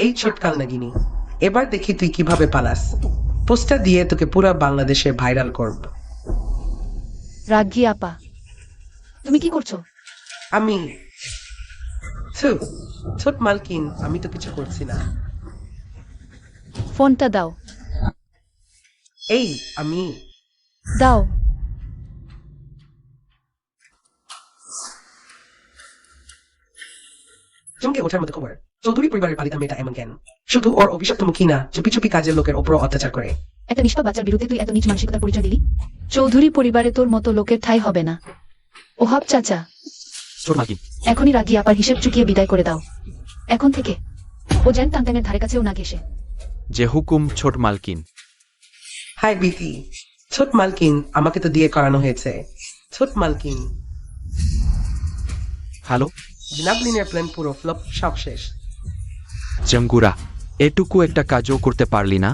এই ছোটকাল নাগিনী, এবার দেখি তুই কিভাবে পালাস। পোস্টটা দিয়ে তোকে পুরো বাংলাদেশে ভাইরাল করব। রাগী আপা, তুমি কি করছো? আমি ছু, ছোট মালকিন, আমি তো কিছু করছি না। ফোনটা দাও। এই আমি দাও। চমকে ওঠার মতো খবর। চৌধুরী পরিবারের পালিতা মেয়েটা এমন কেন? শুধু ওর অভিশপ্ত মুখী না, চুপি চুপি কাজের লোকের ওপরও অত্যাচার করে। একটা নিষ্পাপ বাচ্চার বিরুদ্ধে তুই এত নিচ মানসিকতার পরিচয় দিলি? চৌধুরী পরিবারে তোর মতো লোকের ঠাঁই হবে না। ওহাব চাচা, ছোট মালকিন, এখনই রাগী আপার হিসেব চুকিয়ে বিদায় করে দাও। এখন থেকে ও যেন টাংটাংয়ের ধারে কাছেও না ঘেসে। যে হুকুম ছোট মালকিন। হাই বিথি, ছোট মালকিন আমাকে তো দিয়ে করানো হয়েছে। ছোট মালকিন, হ্যালো। জিনাবলিনের প্ল্যান পুরো ফ্লপ, সব শেষ। জঙ্গুরা, এটুকু একটা কাজও করতে পারলি না?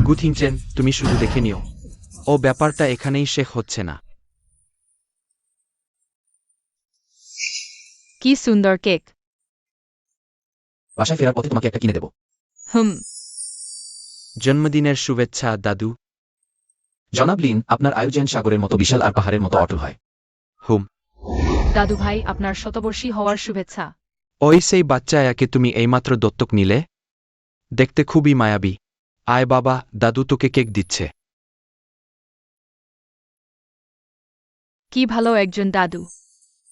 গুথিংচেন, তুমি শুধু দেখে নিও, ও ব্যাপারটা এখানেই শেষ হচ্ছে না। কি সুন্দর কেক। বাসায় ফেরার পথে তোমাকে একটা কিনে দেবো। হুম, জন্মদিনের শুভেচ্ছা দাদু। জনাব লিন, আপনার আয়োজন সাগরের মতো বিশাল আর পাহাড়ের মতো অটল হয়। হুম, দাদু ভাই আপনার শতবর্ষী হওয়ার শুভেচ্ছা। ওই সেই বাচ্চা একে তুমি এইমাত্র দত্তক নিলে? দেখতে খুবই মায়াবী। আয় বাবা, দাদু তোকে কেক দিচ্ছে। কি ভালো একজন দাদু,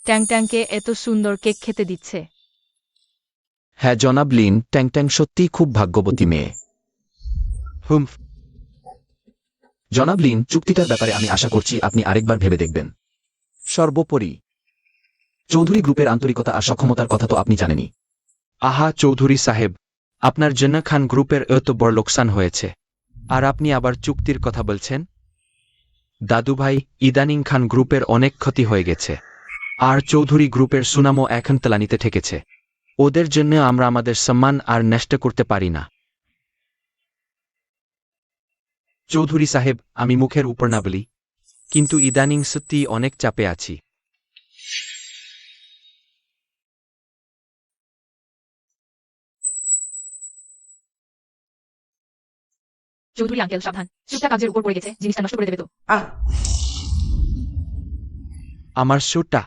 ট্যাং ট্যাংকে এত সুন্দর কেক খেতে দিচ্ছে। হ্যাঁ জনাব লিন, ট্যাং ট্যাং সত্যিই খুব ভাগ্যবতী মেয়ে। হুম, জনাব লিন, চুক্তিটার ব্যাপারে আমি আশা করছি আপনি আরেকবার ভেবে দেখবেন। সর্বোপরি চৌধুরী গ্রুপের আন্তরিকতা আর সক্ষমতার কথা তো আপনি জানেনই। আহা চৌধুরী সাহেব, আপনার জন্য খান গ্রুপের এত বড় লোকসান হয়েছে, আর আপনি আবার চুক্তির কথা বলছেন? দাদু ভাই, ইদানিং খান গ্রুপের অনেক ক্ষতি হয়ে গেছে, আর চৌধুরী গ্রুপের সুনামও এখন তেলানিতে ঠেকেছে। ওদের জন্য আমরা আমাদের সম্মান আর নষ্ট করতে পারি না। চৌধুরী সাহেব, আমি মুখের উপর না বলি, কিন্তু ইদানিং সত্যি অনেক চাপে আছি। চৌধুরী আঙ্কেল সাবধান, চুপটা কাজের উপর পড়ে গেছে, জিনিসটা নষ্ট করে দেবে তো। আহ, আমার স্যুটটা।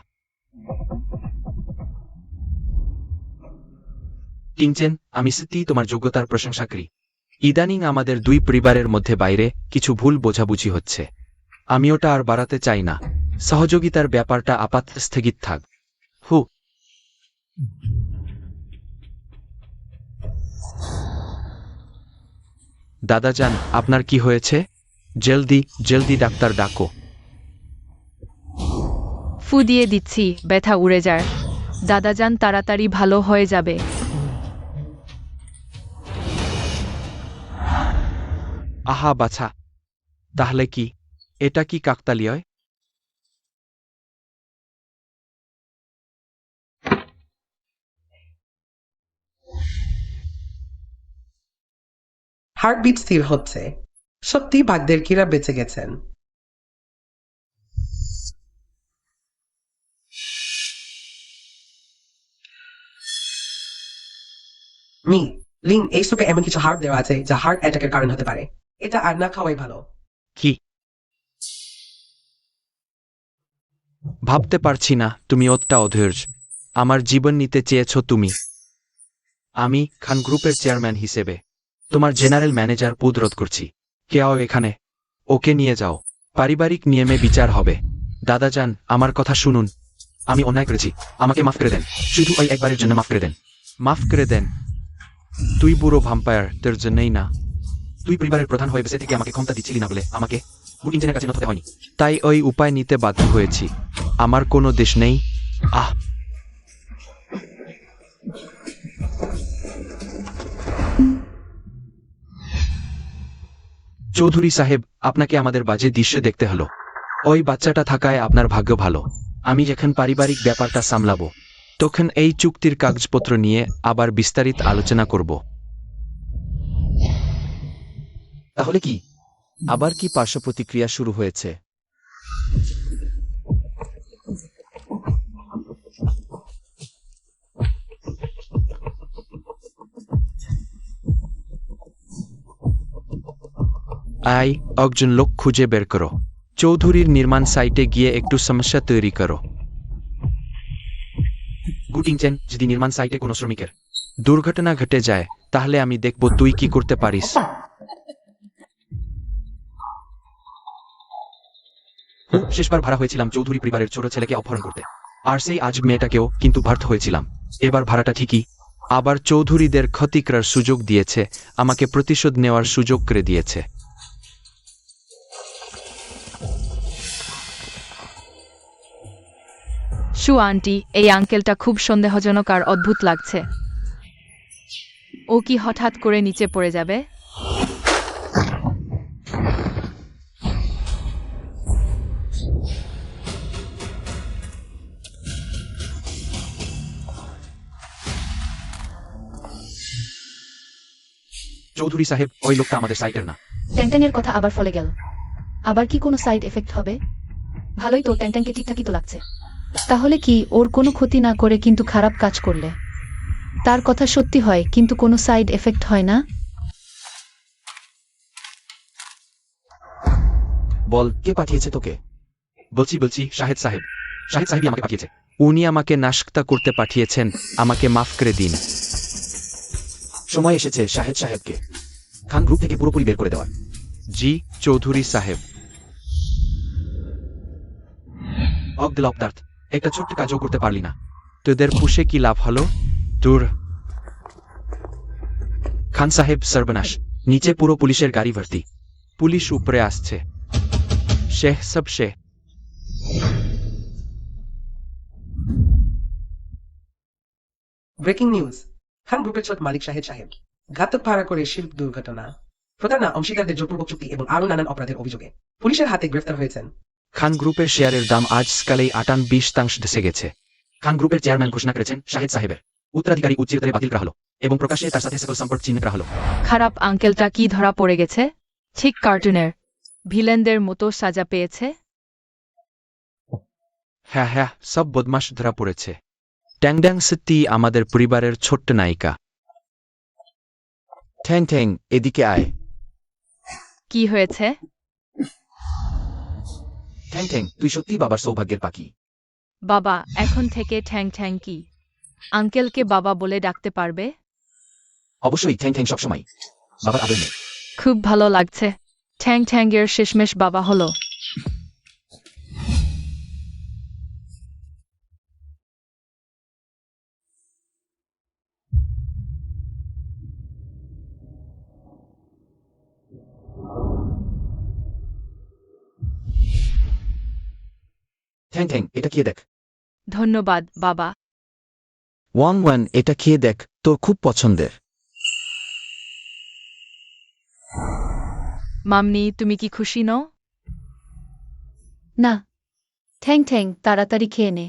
টিংচেন, আমি সত্যিই তোমার যোগ্যতার প্রশংসা করি। ইদানিং আমাদের দুই পরিবারের মধ্যে বাইরে কিছু ভুল বোঝাবুঝি হচ্ছে, আমি ওটা আর বাড়াতে চাই না। সহযোগিতার ব্যাপারটা আপাতত স্থগিত থাক। হু, দাদাজান, আপনার কি হয়েছে? জলদি জলদি ডাক্তার ডাকো। ফু দিয়ে দিচ্ছি, ব্যথা উড়ে যায়। দাদাজান তাড়াতাড়ি ভালো হয়ে যাবে। আহা বাছা, তাহলে কি এটা কি কাকতালীয়? হার্টবিট স্থির হচ্ছে। সত্যি বাগদেরকিরা বেঁচে গেছেন। মি লিন, এই সুপে এমন কিছু হার্ট দেওয়া আছে যা হার্ট অ্যাটাকের কারণ হতে পারে। এটা আর না খাওয়াই ভালো। কি ভাবতে পারছি না, তুমি অতটা অধৈর্য। আমার জীবন নিতে চেয়েছ তুমি। আমি খান গ্রুপের চেয়ারম্যান হিসেবে তোমার জেনারেল ম্যানেজার পদ রোধ করছি। কেউ এখানে, ওকে নিয়ে যাও। পারিবারিক নিয়মে বিচার হবে। দাদাজান, আমার কথা শুনুন। আমি অন্যায় করেছি, আমাকে মাফ করে দেন। শুধু ওই একবারের জন্য মাফ করে দেন। মাফ করে দেন? তুই বুড়ো ভাম্পায়ার, তোর জন্যই না। তুই পরিবারের প্রধান হয়ে বেঁচে থেকে আমাকে ক্ষমতা দিচ্ছিলি না বলে আমাকে গুড ইঞ্জিনের কাছে নত হতে হয়নি। তাই ওই উপায় নিতে বাধ্য হয়েছি। আমার কোনো দেশ নেই। আহ, চৌধুরী সাহেব, আপনাকে আমাদের বাজে দৃশ্য দেখতে হলো। ওই বাচ্চাটা থাকায় আপনার ভাগ্য ভালো। আমি যখন পারিবারিক ব্যাপারটা সামলাবো, তখন এই চুক্তির কাগজপত্র নিয়ে আবার বিস্তারিত আলোচনা করব। তাহলে কি? আবার কি পার্শ্ব প্রতিক্রিয়া শুরু হয়েছে? একজন লোক খুঁজে বের করো। চৌধুরীর নির্মাণ সাইটে গিয়ে একটু সমস্যা তৈরি করো। গুড ইঞ্জিন যদি নির্মাণ সাইটে কোনো শ্রমিকের দুর্ঘটনা ঘটে যায়, তাহলে আমি দেখব তুই কি করতে পারিস। শেষবার ভাড়া হয়েছিলাম চৌধুরী পরিবারের ছোট ছেলেকে অপহরণ করতে, আর সেই আজ মেয়েটাকেও কিন্তু ব্যর্থ হয়েছিলাম। এবার ভাড়াটা ঠিকই। আবার চৌধুরীদের ক্ষতি করার সুযোগ দিয়েছে, আমাকে প্রতিশোধ নেওয়ার সুযোগ করে দিয়েছে। শু আন্টি, এই আঙ্কেলটা খুব সন্দেহজনক আর অদ্ভুত লাগছে। ও কি হঠাৎ করে নিচে পড়ে যাবে? চৌধুরী সাহেব, ওই লোকটা আমাদের সাইটের না। ট্যাংট্যাংয়ের কথা আবার ফলে গেল। আবার কি কোনো সাইড এফেক্ট হবে? ভালোই তো, ট্যাংট্যাংকে ঠিকঠাকই তো লাগছে। তাহলে কি ওর কোনো ক্ষতি না করে কিন্তু খারাপ কাজ করলে তার কথা সত্যি হয় কিন্তু কোনো সাইড এফেক্ট হয় না? বল, কে পাঠিয়েছে তোকে? বলছি শাহেদ সাহেব। শাহেদ সাহেবই আমাকে পাঠিয়েছে। উনি আমাকে নাশকতা করতে পাঠিয়েছেন, আমাকে মাফ করে দিন। সময় এসেছে শাহেদ সাহেবকে খান গ্রুপ থেকে পুরোপুরি বের করে দেওয়ার। জি চৌধুরী সাহেব। অবদিল অবদার্থ, একটা ছোট্ট কাজও করতে পারলি না। তোদের পুষে কি লাভ হলো? দূর। খান সাহেব সর্বনাশ, নিচে পুরো পুলিশের গাড়ি ভর্তি। পুলিশ উপরে আসছে। শেখ সব শেখ। ব্রেকিং নিউজ, খান গ্রুপের ছোট মালিক শাহেদ সাহেব ঘাতক ভাড়া করে শিল্প দুর্ঘটনা, প্রতারণা, অংশীদারদের জোরপূর্বক চুক্তি এবং আরও নানান অপরাধের অভিযোগে পুলিশের হাতে গ্রেফতার হয়েছেন। খান গ্রুপের শেয়ারের দাম আজ স্কালেই 28% ধসে গেছে। খান গ্রুপের চেয়ারম্যান ঘোষণা করেছেন শাহেদ সাহেবের উত্তরাধিকারী উচ্চিরতরে বাতিল করা হলো এবং প্রকাশ্যে তার সাথে সকল সম্পর্ক চিহ্নিত করা হলো। খারাপ আঙ্কেলটা কি ধরা পড়ে গেছে? ঠিক কার্টুনের ভিলেনদের মতো সাজা পেয়েছে। হ্যাঁ, সব বদমাশ ধরা পড়েছে। ট্যাংড্যাং সত্যি আমাদের পরিবারের ছোট্ট নায়িকা। ঠ্যাং ঠ্যাং, এদিকে আয়। কি হয়েছে? ঠ্যাং ঠ্যাং, তুই সত্যিই বাবার সৌভাগ্যের পাখি। বাবা, এখন থেকে ঠ্যাং ঠ্যাং কি আঙ্কেলকে বাবা বলে ডাকতে পারবে? অবশ্যই, ঠ্যাং ঠ্যাং সবসময় বাবার আদর নেই। খুব ভালো লাগছে। ঠ্যাং ঠ্যাংয়ের শেষমেশ বাবা হলো। ঠ্যাং ঠ্যাং, এটা খেয়ে দেখ। ধন্যবাদ বাবা। ওয়ান, এটা খেয়ে দেখ, তোর খুব পছন্দের। মামনি, তুমি কি খুশি নও? না, ঠ্যাং ঠ্যাং, তাড়াতাড়ি খেয়ে নে।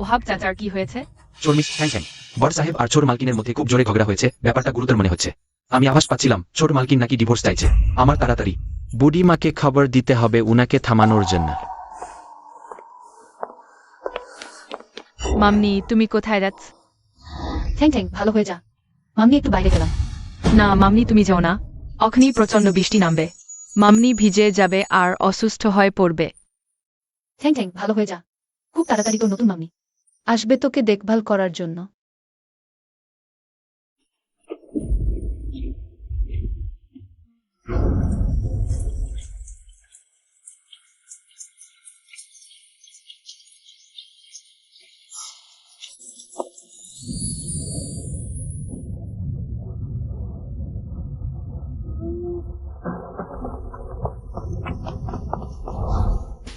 ওহাব চাচার কি হয়েছে? চোর মিস থ্যাং থ্যাং বড় সাহেব আর চোর মালকিনের মধ্যে খুব জোরে ঝগড়া হয়েছে, ব্যাপারটা গুরুতর মনে হচ্ছে। আমি আভাস পাচ্ছিলাম চোর মালকিন নাকি ডিভোর্স চাইছে। আমার তাড়াতাড়ি বুড়িমাকে খবর দিতে হবে উনাকে থামানোর জন্য। মামনি তুমি কোথায় যাচ্ছ? ঠ্যাং ঠ্যাং ভালো হয়ে যা। মাম্মি একটু বাইরে গেলাম। না মামনি তুমি যাও না, অখনি প্রচন্ড বৃষ্টি নামবে, মামনি ভিজে যাবে আর অসুস্থ হয়ে পড়বে। ঠ্যাং ঠ্যাং ভালো হয়ে যা। খুব তাড়াতাড়ি তোর নতুন মাম্মি আসবে তোকে দেখভাল করার জন্য।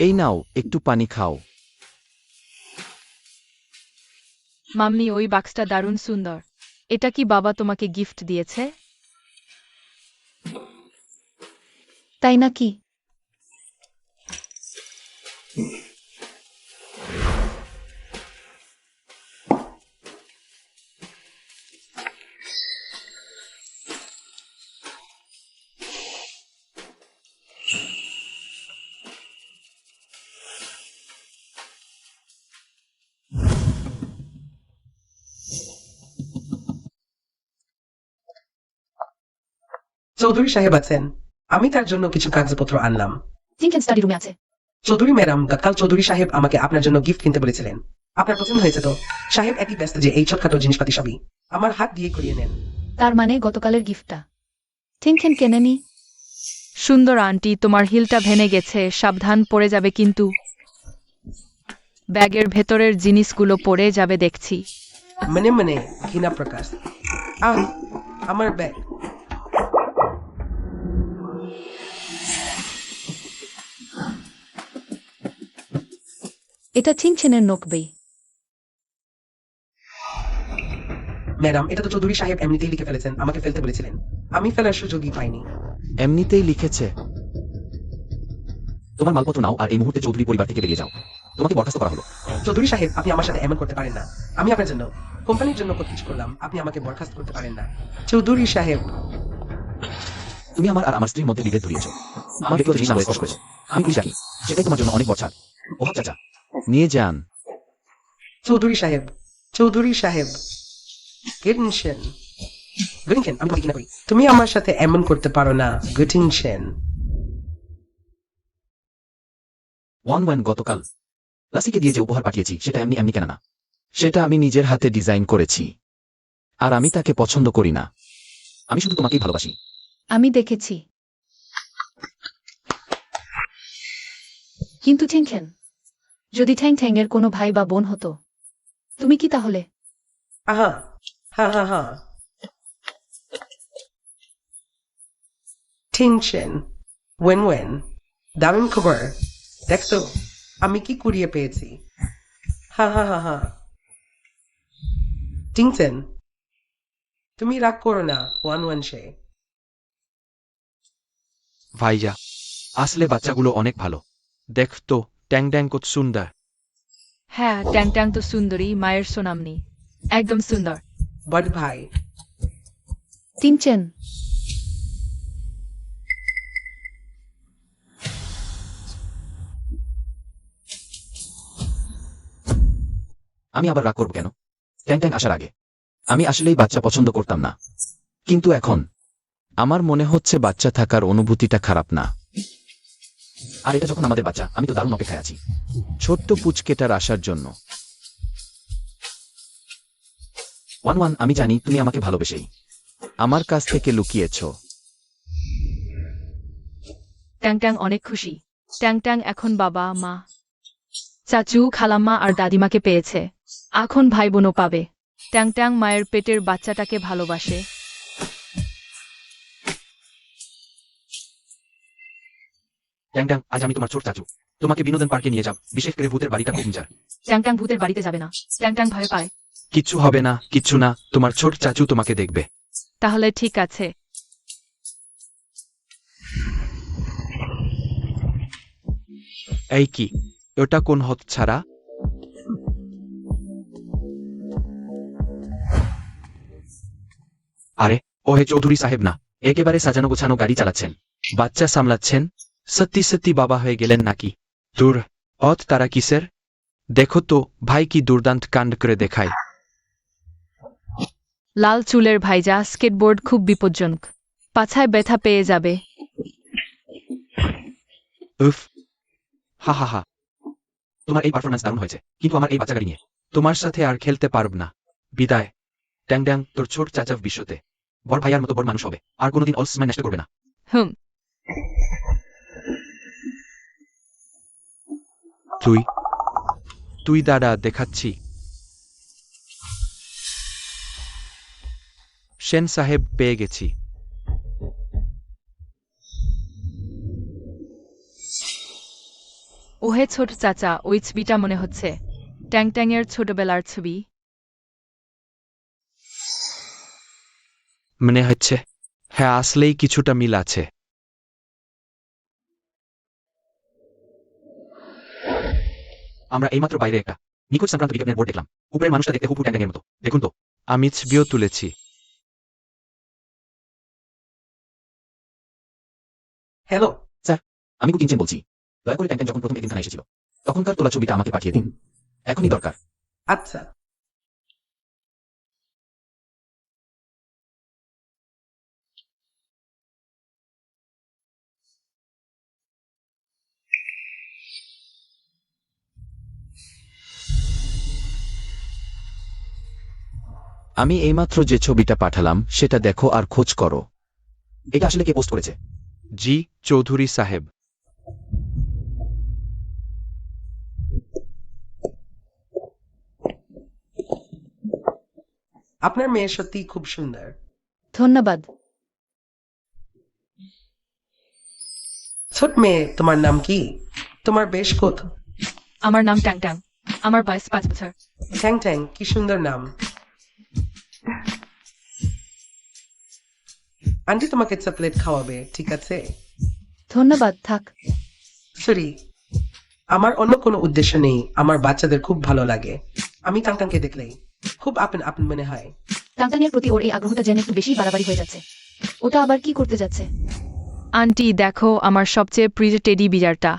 এই নাও একটু পানি খাও। মামনি ওই বাক্সটা দারুণ সুন্দর, এটা কি বাবা তোমাকে গিফট দিয়েছে? তাই নাকি? চৌধুরী সাহেব আছেন? আমি তার জন্য কিছু কাগজপত্র আনলাম। ঠ্যাং ঠ্যাং স্টাডি রুমে আছে। চৌধুরী ম্যাডাম, গতকাল চৌধুরী সাহেব আমাকে আপনার জন্য গিফট কিনতে বলেছিলেন। আপনার পছন্দ হয়েছে তো? সাহেব একই ব্যস্ত যে এই ছোটখাটো জিনিসপাতি সবই আমার হাত দিয়ে করিয়ে নেন। তার মানে গতকালের গিফটটা ঠ্যাং ঠ্যাং কেনেনি? সুন্দর আন্টি, তোমার হিলটা ভেঙে গেছে, সাবধান পড়ে যাবে কিন্তু। ব্যাগের ভেতরের জিনিসগুলো পড়ে যাবে দেখছি। মনে মনে ঘৃণা প্রকাশ। আহ, আমার ব্যাগ। এটা ছিনছেনের নকবেই। ম্যাডাম, এটা তো চৌধুরী সাহেব এমনিতেই লিখে ফেলেছেন, আমাকে ফেলতে বলেছিলেন। আমি ফেলার সুযোগই পাইনি। এমনিতেই লিখেছে। তোমার মালপত্র নাও আর এই মুহূর্তে চৌধুরী পরিবার থেকে বেরিয়ে যাও। তোমাকে বরখাস্ত করা হলো। চৌধুরী সাহেব, আপনি আমার সাথে এমন করতে পারেন না। আমি আপনার জন্য, কোম্পানির জন্য কত কিছু করলাম, আপনি আমাকে বরখাস্ত করতে পারেন না। চৌধুরী সাহেব, তুমি আমার আর আমার স্ত্রীর মধ্যে বিভেদ ধরিয়েছ। আমার ব্যক্তিগত জিনিস নামে স্পর্শ করেছো। আমি পুলিশ ডাকি, সেটাই তোমার জন্য অনেক বড় ছাড়। ওহাব চাচা, নিয়ে যান। চৌধুরী সাহেব, চৌধুরী সাহেব, গেটিনশেন, গেটিনশেন, আমি তোমাকে ঘৃণা করি। তুমি আমার সাথে এমন করতে পারো না, গেটিনশেন। ওয়ান গতকাল লাসিকে দিয়ে যে উপহার পাঠিয়েছি সেটা এমনি এমনি কেন না। সেটা আমি নিজের হাতে ডিজাইন করেছি, আর আমি তাকে পছন্দ করি না। আমি শুধু তোমাকেই ভালোবাসি। আমি দেখেছি। কিন্তু ঠ্যাং ঠ্যাং, যদি ঠ্যাং ঠ্যাং এর কোনো ভাই বা বোন হতো, তুমি কি তাহলে? আহা, হা হা হা। টিনশেন, ওয়েন ওয়েন, দারুণ খবর। দেখতো আমি কি কুড়িয়ে পেয়েছি। হা হা হা হা। টিনশেন, তুমি রাগ করো না, ওয়ান ওয়ান সে। ভাইয়া, আসলে বাচ্চাগুলো অনেক ভালো। দেখ তো ট্যাং ট্যাং কত সুন্দর। হ্যাঁ, ট্যাং ট্যাং তো সুন্দরী, মায়ের সোনামনি, একদম সুন্দর। বড় ভাই, টিনচেন, আমি আবার রাগ করবো কেন? ট্যাং ট্যাং আসার আগে আমি আসলেই বাচ্চা পছন্দ করতাম না, কিন্তু এখন আমার মনে হচ্ছে বাচ্চা থাকার অনুভূতিটা খারাপ না। আর এটা যখন আমাদের বাচ্চা, আমি তো দারুণ অপেক্ষায় আছি। ছোট্ট পুচকেটার আসার জন্য। ওয়ান আমি জানি তুমি আমাকে ভালোবেসেই আমার কাছ থেকে লুকিয়েছ। ট্যাং ট্যাং অনেক খুশি। ট্যাং ট্যাং এখন বাবা, মা, চাচু, খালাম্মা আর দাদিমাকে পেয়েছে, এখন ভাই বোনও পাবে। ট্যাং ট্যাং মায়ের পেটের বাচ্চাটাকে ভালোবাসে। ট্যাং ট্যাং, আজ আমি তোমার ছোট চাচু, তোমাকে বিনোদন পার্কে নিয়ে যাব, বিশেষ করে ভূতের বাড়িটা খুব মজার। ট্যাং ট্যাং ভূতের বাড়িতে যাবে না, ট্যাং ট্যাং ভয় পায়। কিচ্ছু হবে না, কিচ্ছু না, তোমার ছোট চাচু তোমাকে দেখবে। তাহলে ঠিক আছে। এই কি, ওটা কোন হত ছাড়া? আরে ওহে চৌধুরী সাহেব না, একেবারে সাজানো গোছানো গাড়ি চালাচ্ছেন, বাচ্চা সামলাচ্ছেন, সত্যি সত্যি বাবা হয়ে গেলেন নাকি? দূর, অত তারা কিসের? দেখো তো ভাই কি দুর্দান্ত কাণ্ড করে দেখায়। লাল চুলের ভাইজা স্কেটবোর্ড খুব বিপজ্জনক, পাছায় ব্যথা পেয়ে যাবে। উফ, হা হা হা, তোমার এই পারফরম্যান্স দারুণ হয়েছে, কিন্তু আমার এই বাচ্চা গাড়ি নিয়ে তোমার সাথে আর খেলতে পারব না। বিদায়। ট্যাং ট্যাং, তোর ছোট চাচা বিশ্বতে বড় ভাইয়ার মতো বড় মানুষ হবে, আর কোনোদিন অল সময় নষ্ট করবে না। হুম। তুই তুই দাদা দেখাচ্ছি। সেন সাহেব পেয়ে গেছি। ওহে ছোট চাচা, ওই ছবিটা মনে হচ্ছে ট্যাং ট্যাংয়ের ছোটবেলার ছবি। মনে হচ্ছে, হ্যাঁ আসলেই কিছুটা মিল আছে। আমরা এইমাত্র বাইরে একটা নিখোঁজ সংক্রান্ত বিজ্ঞাপনের বোর্ড দেখলাম। উপরের মানুষটা দেখতে হুবহু ট্যাং মতো, দেখুন তো। আমি ছবিও তুলেছি। হ্যালো। আমি কুকিং চেন বলছি। দয়া করে ট্যাং যখন প্রথম এতিমখানা এসেছিল তখনকার তোলা ছবিটা আমাকে পাঠিয়ে দিন, এখনই দরকার। আচ্ছা। আমি এইমাত্র যে ছবিটা পাঠালাম সেটা দেখো আর খোঁজ করো। এটা আসলে কে পোস্ট করেছে? জি চৌধুরী সাহেব। আপনার মেয়ে সত্যি খুব সুন্দর। ধন্যবাদ। ছোট মেয়ে, তোমার নাম কি? তোমার বেশ কত? আমার নাম ট্যাং ট্যাং, আমার বয়স 5 বছর। ট্যাং ট্যাং, কি সুন্দর নাম। আন্টি তোমাকে চকলেট খাওয়াবে, ঠিক আছে? ধন্যবাদ, থাক। সরি, আমার অন্য কোনো উদ্দেশ্য নেই। আমার বাচ্চাদের খুব ভালো লাগে। আমি টাংটাংকে দেখলেই খুব আপন আপন মনে হয়। টাংটাংয়ের প্রতি ওর এই আগ্রহটা যেন একটু বেশি বাড়াবাড়ি হয়ে যাচ্ছে। ওটা আবার কি করতে যাচ্ছে? আন্টি দেখো আমার সবচেয়ে প্রিয় টেডি বিয়ারটা।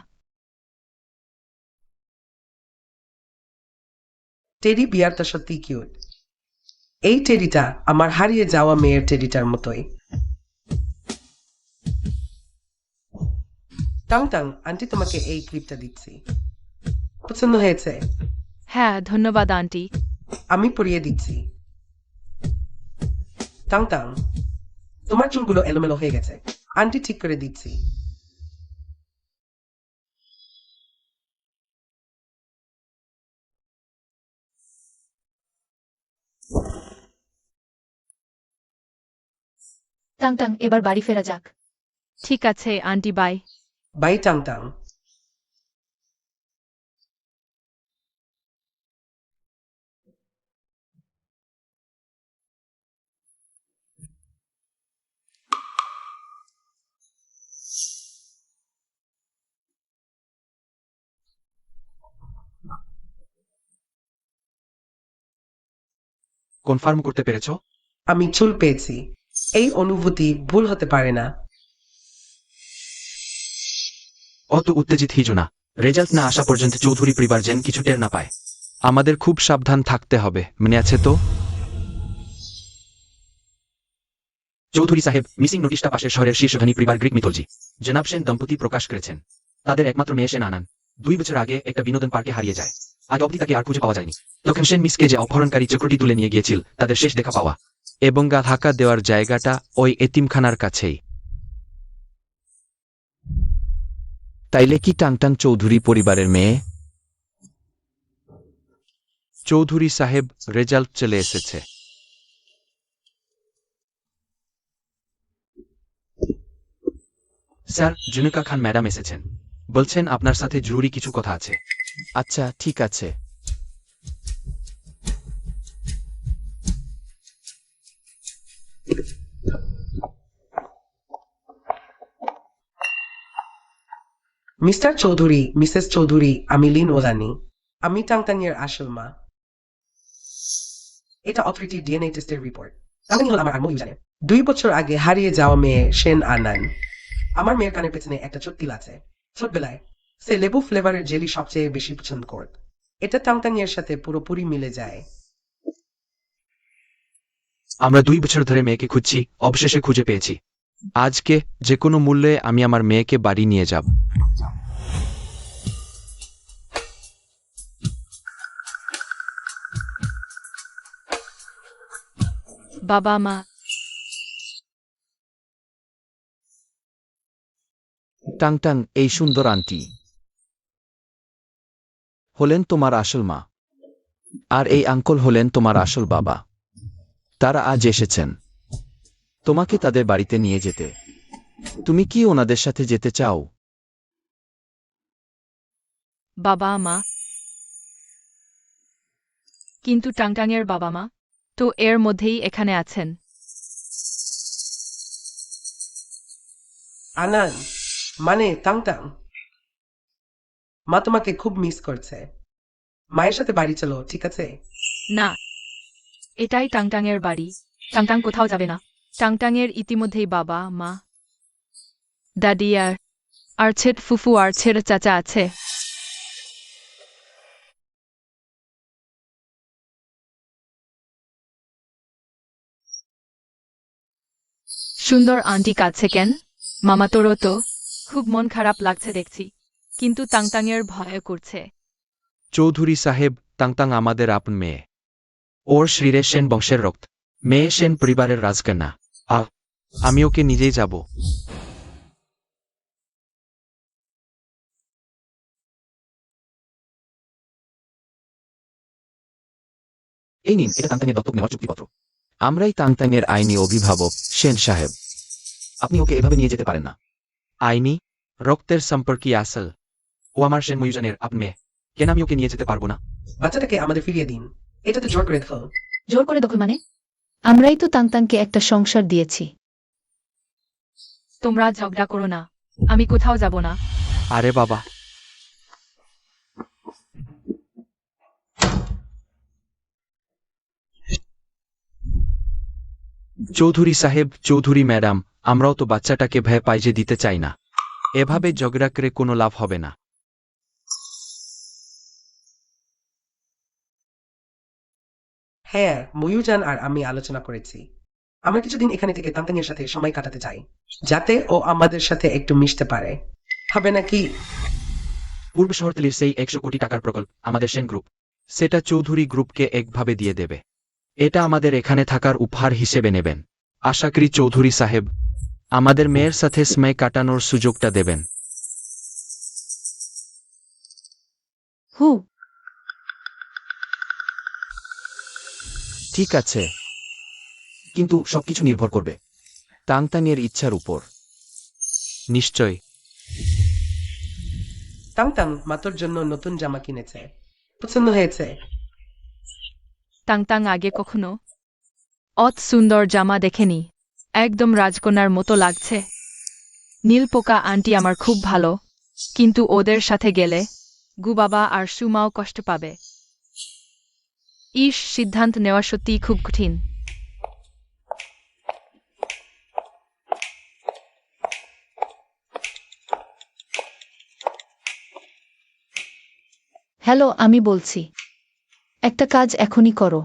টেডি বিয়ারটা সত্যি কিউট। এই টেডিটা আমার হারিয়ে যাওয়া মেয়ের টেডিটার মতোই। টাংটাং, আন্টি তোমাকে এই ক্লিপটা দিচ্ছি। পছন্দ হয়েছে? হ্যাঁ ধন্যবাদ আন্টি। আমি পরিয়ে দিচ্ছি। টাংটাং, তোমার চুলগুলো এলোমেলো হয়ে গেছে, আন্টি ঠিক করে দিচ্ছি। টাংটাং, এবার বাড়ি ফেরা যাক। ঠিক আছে আন্টি, বাই। বাই টাংটাং। কনফার্ম করতে পেরেছ? আমি চুল পেয়েছি। এই অনুভূতি ভুল হতে পারে না। অত উত্তেজিত হিজো না, রেজাল্ট না আসা পর্যন্ত চৌধুরী পরিবার যেন কিছু টের না পায়। আমাদের খুব সাবধান থাকতে হবে, মনে আছে তো? চৌধুরী সাহেব, মিসিং নোটিশটা পাশের শহরের শীর্ষধনী পরিবার গ্রিক মিথোলজি জনাব সেন দম্পতি প্রকাশ করেছেন। তাদের একমাত্র মেয়ে সেন আনান 2 বছর আগে একটা বিনোদন পার্কে হারিয়ে যায়। আজ অবধি তাকে আর খুঁজে পাওয়া যায়নি। তখন সেন মিসকে যে অপহরণকারী চক্রটি তুলে নিয়ে গিয়েছিল তাদের শেষ দেখা পাওয়া। এবং ধাক্কা দেওয়ার জায়গাটা ওই এতিমখানার কাছেই। তাইলে কি টাংটাং চৌধুরী পরিবারের মেয়ে? চৌধুরী সাহেব, রেজাল্ট চলে এসেছে। স্যার, জুনুকা খান ম্যাডাম এসেছেন, বলছেন আপনার সাথে জরুরি কিছু কথা আছে। আচ্ছা ঠিক আছে। মিস্টার চৌধুরী, মিসেস চৌধুরী, আমি লিন ওলানি। আমি টাংটাং এর আসল মা। এটা অথরিটি ডিএনএ টেস্টের রিপোর্ট। টাংটাং হল আমার আম্মু জানে। 2 বছর আগে হারিয়ে যাওয়া মেয়ে সেন আনান। আমার মেয়ের কানের পেছনে একটা ছোট তিল আছে। ছোটবেলায় সে লেবু ফ্লেভারের জেলি সবচেয়ে বেশি পছন্দ করত। এটা টাংটাং এর সাথে পুরোপুরি মিলে যায়। আমরা 2 বছর ধরে মেয়েকে খুঁজছি, অবশেষে খুঁজে পেয়েছি। আজকে যে কোনো মূল্যে আমি আমার মেয়েকে বাড়ি নিয়ে যাব। বাবা মা টাংটাং, এই সুন্দর আন্টি হলেন তোমার আসল মা, আর এই আঙ্কল হলেন তোমার আসল বাবা। তারা আজ এসেছেন তোমাকে তাদের বাড়িতে নিয়ে যেতে। তুমি কি ওনাদের সাথে যেতে চাও? বাবা মা, কিন্তু টাংটাংয়ের বাবা মা তো এর মধ্যেই এখানে আছেন। আনান মানে টাংটাং, মা তোমাকে খুব মিস করছে। মায়ের সাথে বাড়ি চলো, ঠিক আছে? না, এটাই টাংটাংয়ের বাড়ি। টাংটাং কোথাও যাবে না। টাংটাংয়ের ইতিমধ্যেই বাবা মা, দাদি আর ছেট ফুফু আর ছেট চাচা আছে। সুন্দর আন্টি কাছে কেন? মামা তোরও তো খুব মন খারাপ লাগছে দেখছি, কিন্তু টাংটাংয়ের ভয় করছে। চৌধুরী সাহেব, টাংটাং আমাদের আপন মেয়ে। ওর শরীরে সেন বংশের রক্ত। মেয়ে সেন পরিবারের রাজকন্যা। আমি ওকে নিজেই যাব। এই নিন, এটা টাংটাংয়ের দত্তক নেওয়ার চুক্তিপত্র। আমরাই টাংটাংয়ের আইনি অভিভাবক, সেন সাহেব। আপনি ওকে এভাবে নিয়ে যেতে পারেন না। আইনি রক্তের সম্পর্কই আসল। ও আমার সেন ময়ূজানের আপন মেয়ে। কেন আমি ওকে নিয়ে যেতে পারবো না? বাচ্চাটাকে আমাদের ফিরিয়ে দিন। এটা তো জোর করে দখল। জোর করে দখল মানে? আমরাই তো টাংটাংকে একটা সংসার দিয়েছি। তোমরা ঝগড়া করো না, আমি কোথাও যাব না। আরে বাবা, চৌধুরী সাহেব, চৌধুরী ম্যাডাম, আমরাও তো বাচ্চাটাকে ভয় পাই যে দিতে চাই না। এভাবে ঝগড়া করে কোনো লাভ হবে না। হ্যাঁ, ময়ূরজান আর আমি আলোচনা করেছি। আমরা কিছুদিন এখানে থেকে টাংটাং এর সাথে সময় কাটাতে চাই, যাতে ও আমাদের সাথে একটু মিশতে পারে। হবে নাকি? পূর্ব শহরতলির সেই 100 কোটি টাকার প্রকল্প আমাদের সেন গ্রুপ। সেটা চৌধুরী গ্রুপকে একভাবে দিয়ে দেবে। এটা আমাদের এখানে থাকার উপহার হিসেবে নেবেন। আশা করি চৌধুরী সাহেব আমাদের মেয়ের সাথে সময় কাটানোর সুযোগটা দেবেন। হু, ঠিক আছে, কিন্তু সবকিছু নির্ভর করবে টাংটাংয়ের ইচ্ছার উপর। নিশ্চয়। টাংটাং মাতোর জন্য নতুন জামা কিনেছে। পছন্দ হয়েছে? টাংটাং আগে কখনো অত সুন্দর জামা দেখেনি। একদম রাজকন্যার মতো লাগছে। নীলপোকা আন্টি আমার খুব ভালো, কিন্তু ওদের সাথে গেলে গুবাবা আর সুমাও কষ্ট পাবে। সিদ্ধান্ত নেওয়া সত্যিই খুব কঠিন। হ্যালো, আমি বলছি। একটা কাজ এখনই করো।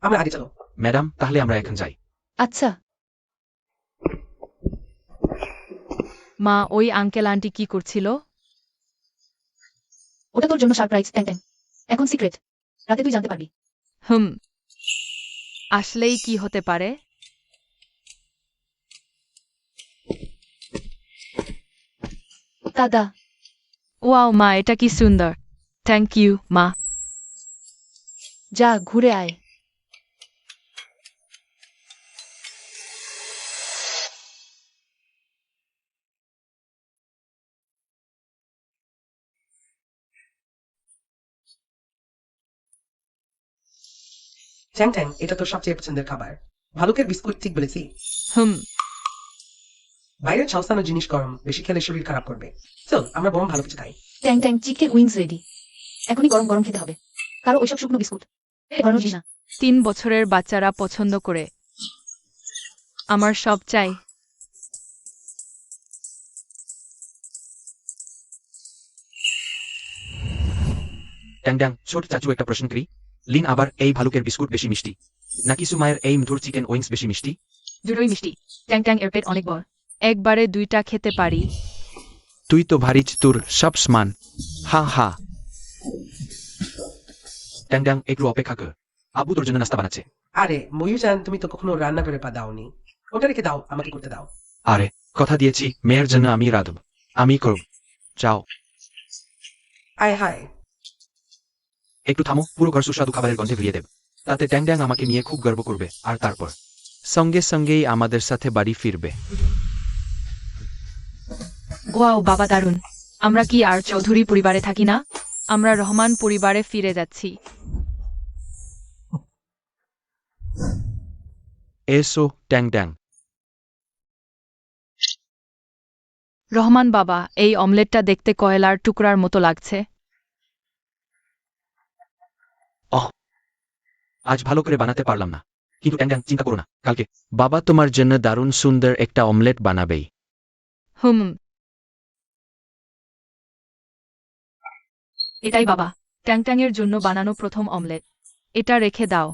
আমরা আগে চলো। ম্যাডাম, তাহলে আমরা এখন যাই। আচ্ছা, মা, ওই আঙ্কেল আন্টি কি করছিল? ওটা তোর জন্য সারপ্রাইজ, ট্যাং। এখন সিক্রেট, রাতে তুই জানতে পারবি। আসলেই কি হতে পারে? দাদা, ওয়াও মা, এটা কি সুন্দর। থ্যাংক ইউ মা। যা ঘুরে আয়। চ্যাং ট্যাং, এটা তোর সবচেয়ে পছন্দের খাবার। ভালুকের বিস্কুট, ঠিক বলেছি? বাইরের ঝলসানো জিনিস গরম বেশি খেলে শরীর খারাপ করবে। চল, আমরা বরং ভালো কিছু খাই। ট্যাং ট্যাং চিকেন উইংস রেডি। এখনই গরম গরম খেতে হবে। কারো ওইসব শুকনো বিস্কুট ধরানো জিনিস না। 3 বছরের বাচ্চারা পছন্দ করে। আমার সব চাই। ট্যাং ট্যাং, ছোট চাচু একটা প্রশ্ন করি। লিন আবার এই ভালুকের বিস্কুট বেশি মিষ্টি নাকি সুমায়ের এই মধুর চিকেন উইংস বেশি মিষ্টি? দুটোই মিষ্টি। ট্যাং ট্যাং এর পেট অনেক বড়। একবারে 2টা খেতে পারি। তুই তো ভারী চতুর, সব সমান। হা হা। ট্যাং ট্যাং, একটু অপেক্ষা কর, আব্বু তোর জন্য নাস্তা বানাচ্ছে। আরে ময়ূরজান, তুমি তো কখনো রান্না করে পা দাওনি। ওটা রেখে দাও, আমাকে করতে দাও। আরে কথা দিয়েছি, মেয়ের জন্য আমি রাঁধব, আমি করব। যাও। আয় হায়। একটু থামো, পুরো ঘর সুস্বাদু খাবারের গন্ধে ভিড়িয়ে দেব। তাতে ট্যাং ট্যাং আমাকে নিয়ে খুব গর্ব করবে, আর তারপর সঙ্গে সঙ্গেই আমাদের সাথে বাড়ি ফিরবে। ওয়াও বাবা দারুণ। আমরা কি আর চৌধুরী পরিবারে থাকি না? আমরা রহমান পরিবারে ফিরে যাচ্ছি। এসো ট্যাং ট্যাং। রহমান বাবা, এই অমলেটটা দেখতে কয়লার টুকরার মতো লাগছে। আজ ভালো করে বানাতে পারলাম না, কিন্তু ট্যাং ট্যাং চিন্তা করো না, কালকে বাবা তোমার জন্য দারুণ সুন্দর একটা অমলেট বানাবেই। হুম, এটাই বাবা ট্যাং ট্যাং এর জন্য বানানো প্রথম অমলেট। এটা রেখে দাও।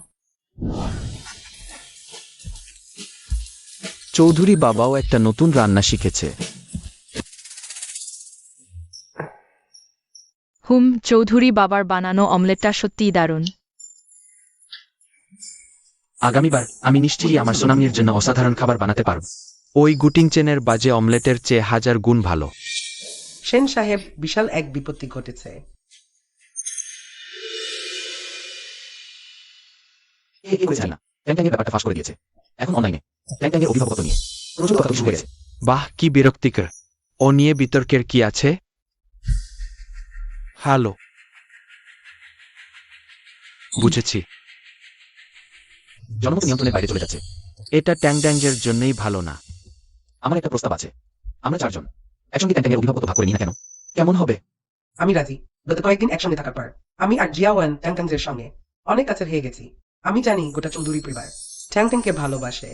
চৌধুরী বাবাও একটা নতুন রান্না শিখেছে। হুম, চৌধুরী বাবার বানানো অমলেটটা সত্যিই দারুণ। আগামীবার আমি নিশ্চয়ই আমার সোনামনির জন্য অসাধারণ খাবার বানাতে পারব। ওই গুটিং চেনের বাজে অমলেটের চেয়ে 1000 গুণ ভালো। সেন সাহেব, বিশাল এক বিপত্তি ঘটেছে। এ করেছে না, ট্যাং ট্যাং এর ব্যাপারটা ফাঁস করে দিয়েছে। এখন অনলাইনে ট্যাং ট্যাং এর অভিভাবকত্ব নিয়ে প্রচুর কথা শুরু হয়ে গেছে। বাহ, কি বিরক্তিকর। ও নিয়ে বিতর্কের কি আছে? হ্যালো, বুঝেছি। জনমত নিয়ন্ত্রণের বাইরে চলে যাচ্ছে। এটা ট্যাং ট্যাংয়ের জন্যই ভালো না। আমার একটা প্রস্তাব আছে। আমরা 4 জন একসঙ্গে ট্যাং ট্যাং এর অভিভাবকত্ব ভাগ করে নিই না কেন? কেমন হবে? আমি রাজি। গত কয়েকদিন একসঙ্গে থাকার পর আমি আর জিয়াওয়ান ট্যাং ট্যাংজের সঙ্গে অনেক কাছে হয়ে গেছি। আমি জানি গোটা চৌধুরী পরিবার ট্যাং ট্যাংকে ভালোবাসে।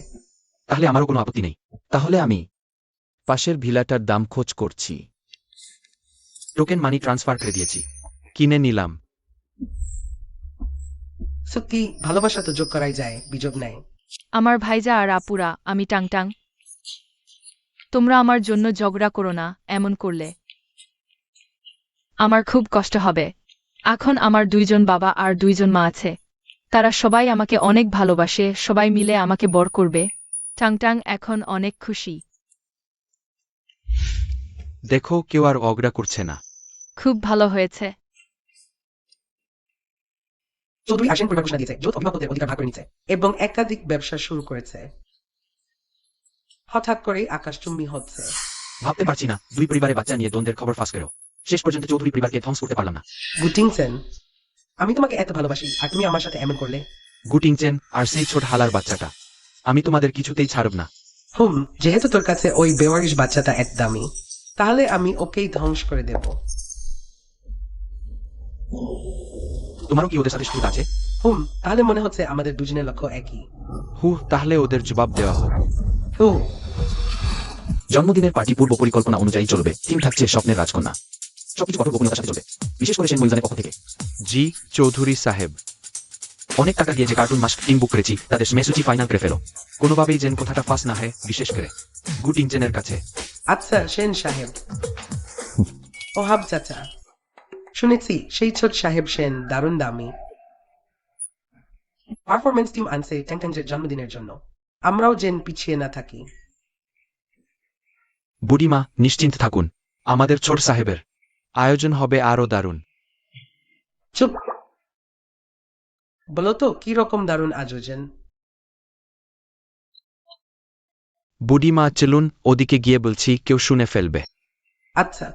তাহলে আমারও কোনো আপত্তি নেই। তাহলে আমি পাশের ভিলাটার দাম খোঁজ করছি। টোকেন মানি ট্রান্সফার করে দিয়েছি। কিনে নিলাম। সত্যি ভালোবাসা তো যোগ করাই যায়, বিযোগ নাই। আমার ভাইজা আর আপুরা, আমি টাংটাং। তোমরা আমার জন্য ঝগড়া করো না, এমন করলে আমার খুব কষ্ট হবে। এখন আমার 2 জন বাবা আর 2 জন মা আছে। তারা সবাই আমাকে অনেক ভালোবাসে, সবাই মিলে আমাকে বর করবে। টাংটাং এখন অনেক খুশি। দেখো, কেউ আর অগড়া করছে না। খুব ভালো হয়েছে। চৌধুরী আসেন পরিবার ঘোষণা দিয়েছে, যৌথ অভিভাবকদের অধিকার ভাগ করে নিচ্ছে এবং একাধিক ব্যবসা শুরু করেছে। হঠাৎ করে আকাশচুম্বী হচ্ছে। ভাবতে পারছি না 2 পরিবারের বাচ্চা নিয়ে দ্বন্দ্বের খবর ফাঁস করেও শেষ পর্যন্ত চৌধুরী পরিবারকে ধ্বংস করতে পারলাম না। গুটিংসেন, আমি তোমাকে এত ভালোবাসি আর তুমি আমার সাথে এমন করলে। গুটিং চেন আর সেই ছোট হালার বাচ্চাটা, আমি তোমাদের কিছুতেই ছাড়ব না। যেহেতু তোর কাছে ওই বেওয়ারিশ বাচ্চাটা এক দামি, তাহলে আমি ওকেই ধ্বংস করে দেব। তোমারও কি ওদের সাথে শত্রুতা আছে? তাহলে মনে হচ্ছে আমাদের দুজনের লক্ষ্য একই। তাহলে ওদের জবাব দেওয়া হোক। জন্মদিনের পার্টি পূর্ব পরিকল্পনা অনুযায়ী চলবে। থিম থাকছে স্বপ্নের রাজকন্যা। সবকিছু কঠোর গোপনীয়তার সাথে চলবে, বিশেষ করে সেন ময়ূরজানের পক্ষ থেকে। জি চৌধুরী সাহেব। অনেক টাকা দিয়ে যে কার্টুন মাস্ক টিম বুক করেছি তাদের মেসুচি ফাইনাল করে ফেলো। কোনোভাবেই যেন কথাটা ফাঁস না হয়, বিশেষ করে গুটিং চেনের কাছে। আচ্ছা সেন সাহেব। ওহাব চাচা, শুনেছি সেই ছোট সাহেব সেন দারুণ দামি পারফরমেন্স টিম আনছে ট্যাং ট্যাংজের জন্মদিনের জন্য। আমরাও যেন পিছিয়ে না থাকি। বুড়িমা, নিশ্চিন্ত থাকুন, আমাদের ছোট সাহেবের আয়োজন হবে আরো দারুণ। চুপ, বলো তো কি রকম দারুণ আয়োজন? বুড়িমা চলুন, ওদিকে গিয়ে বলছি, কেউ শুনে ফেলবে। আচ্ছা।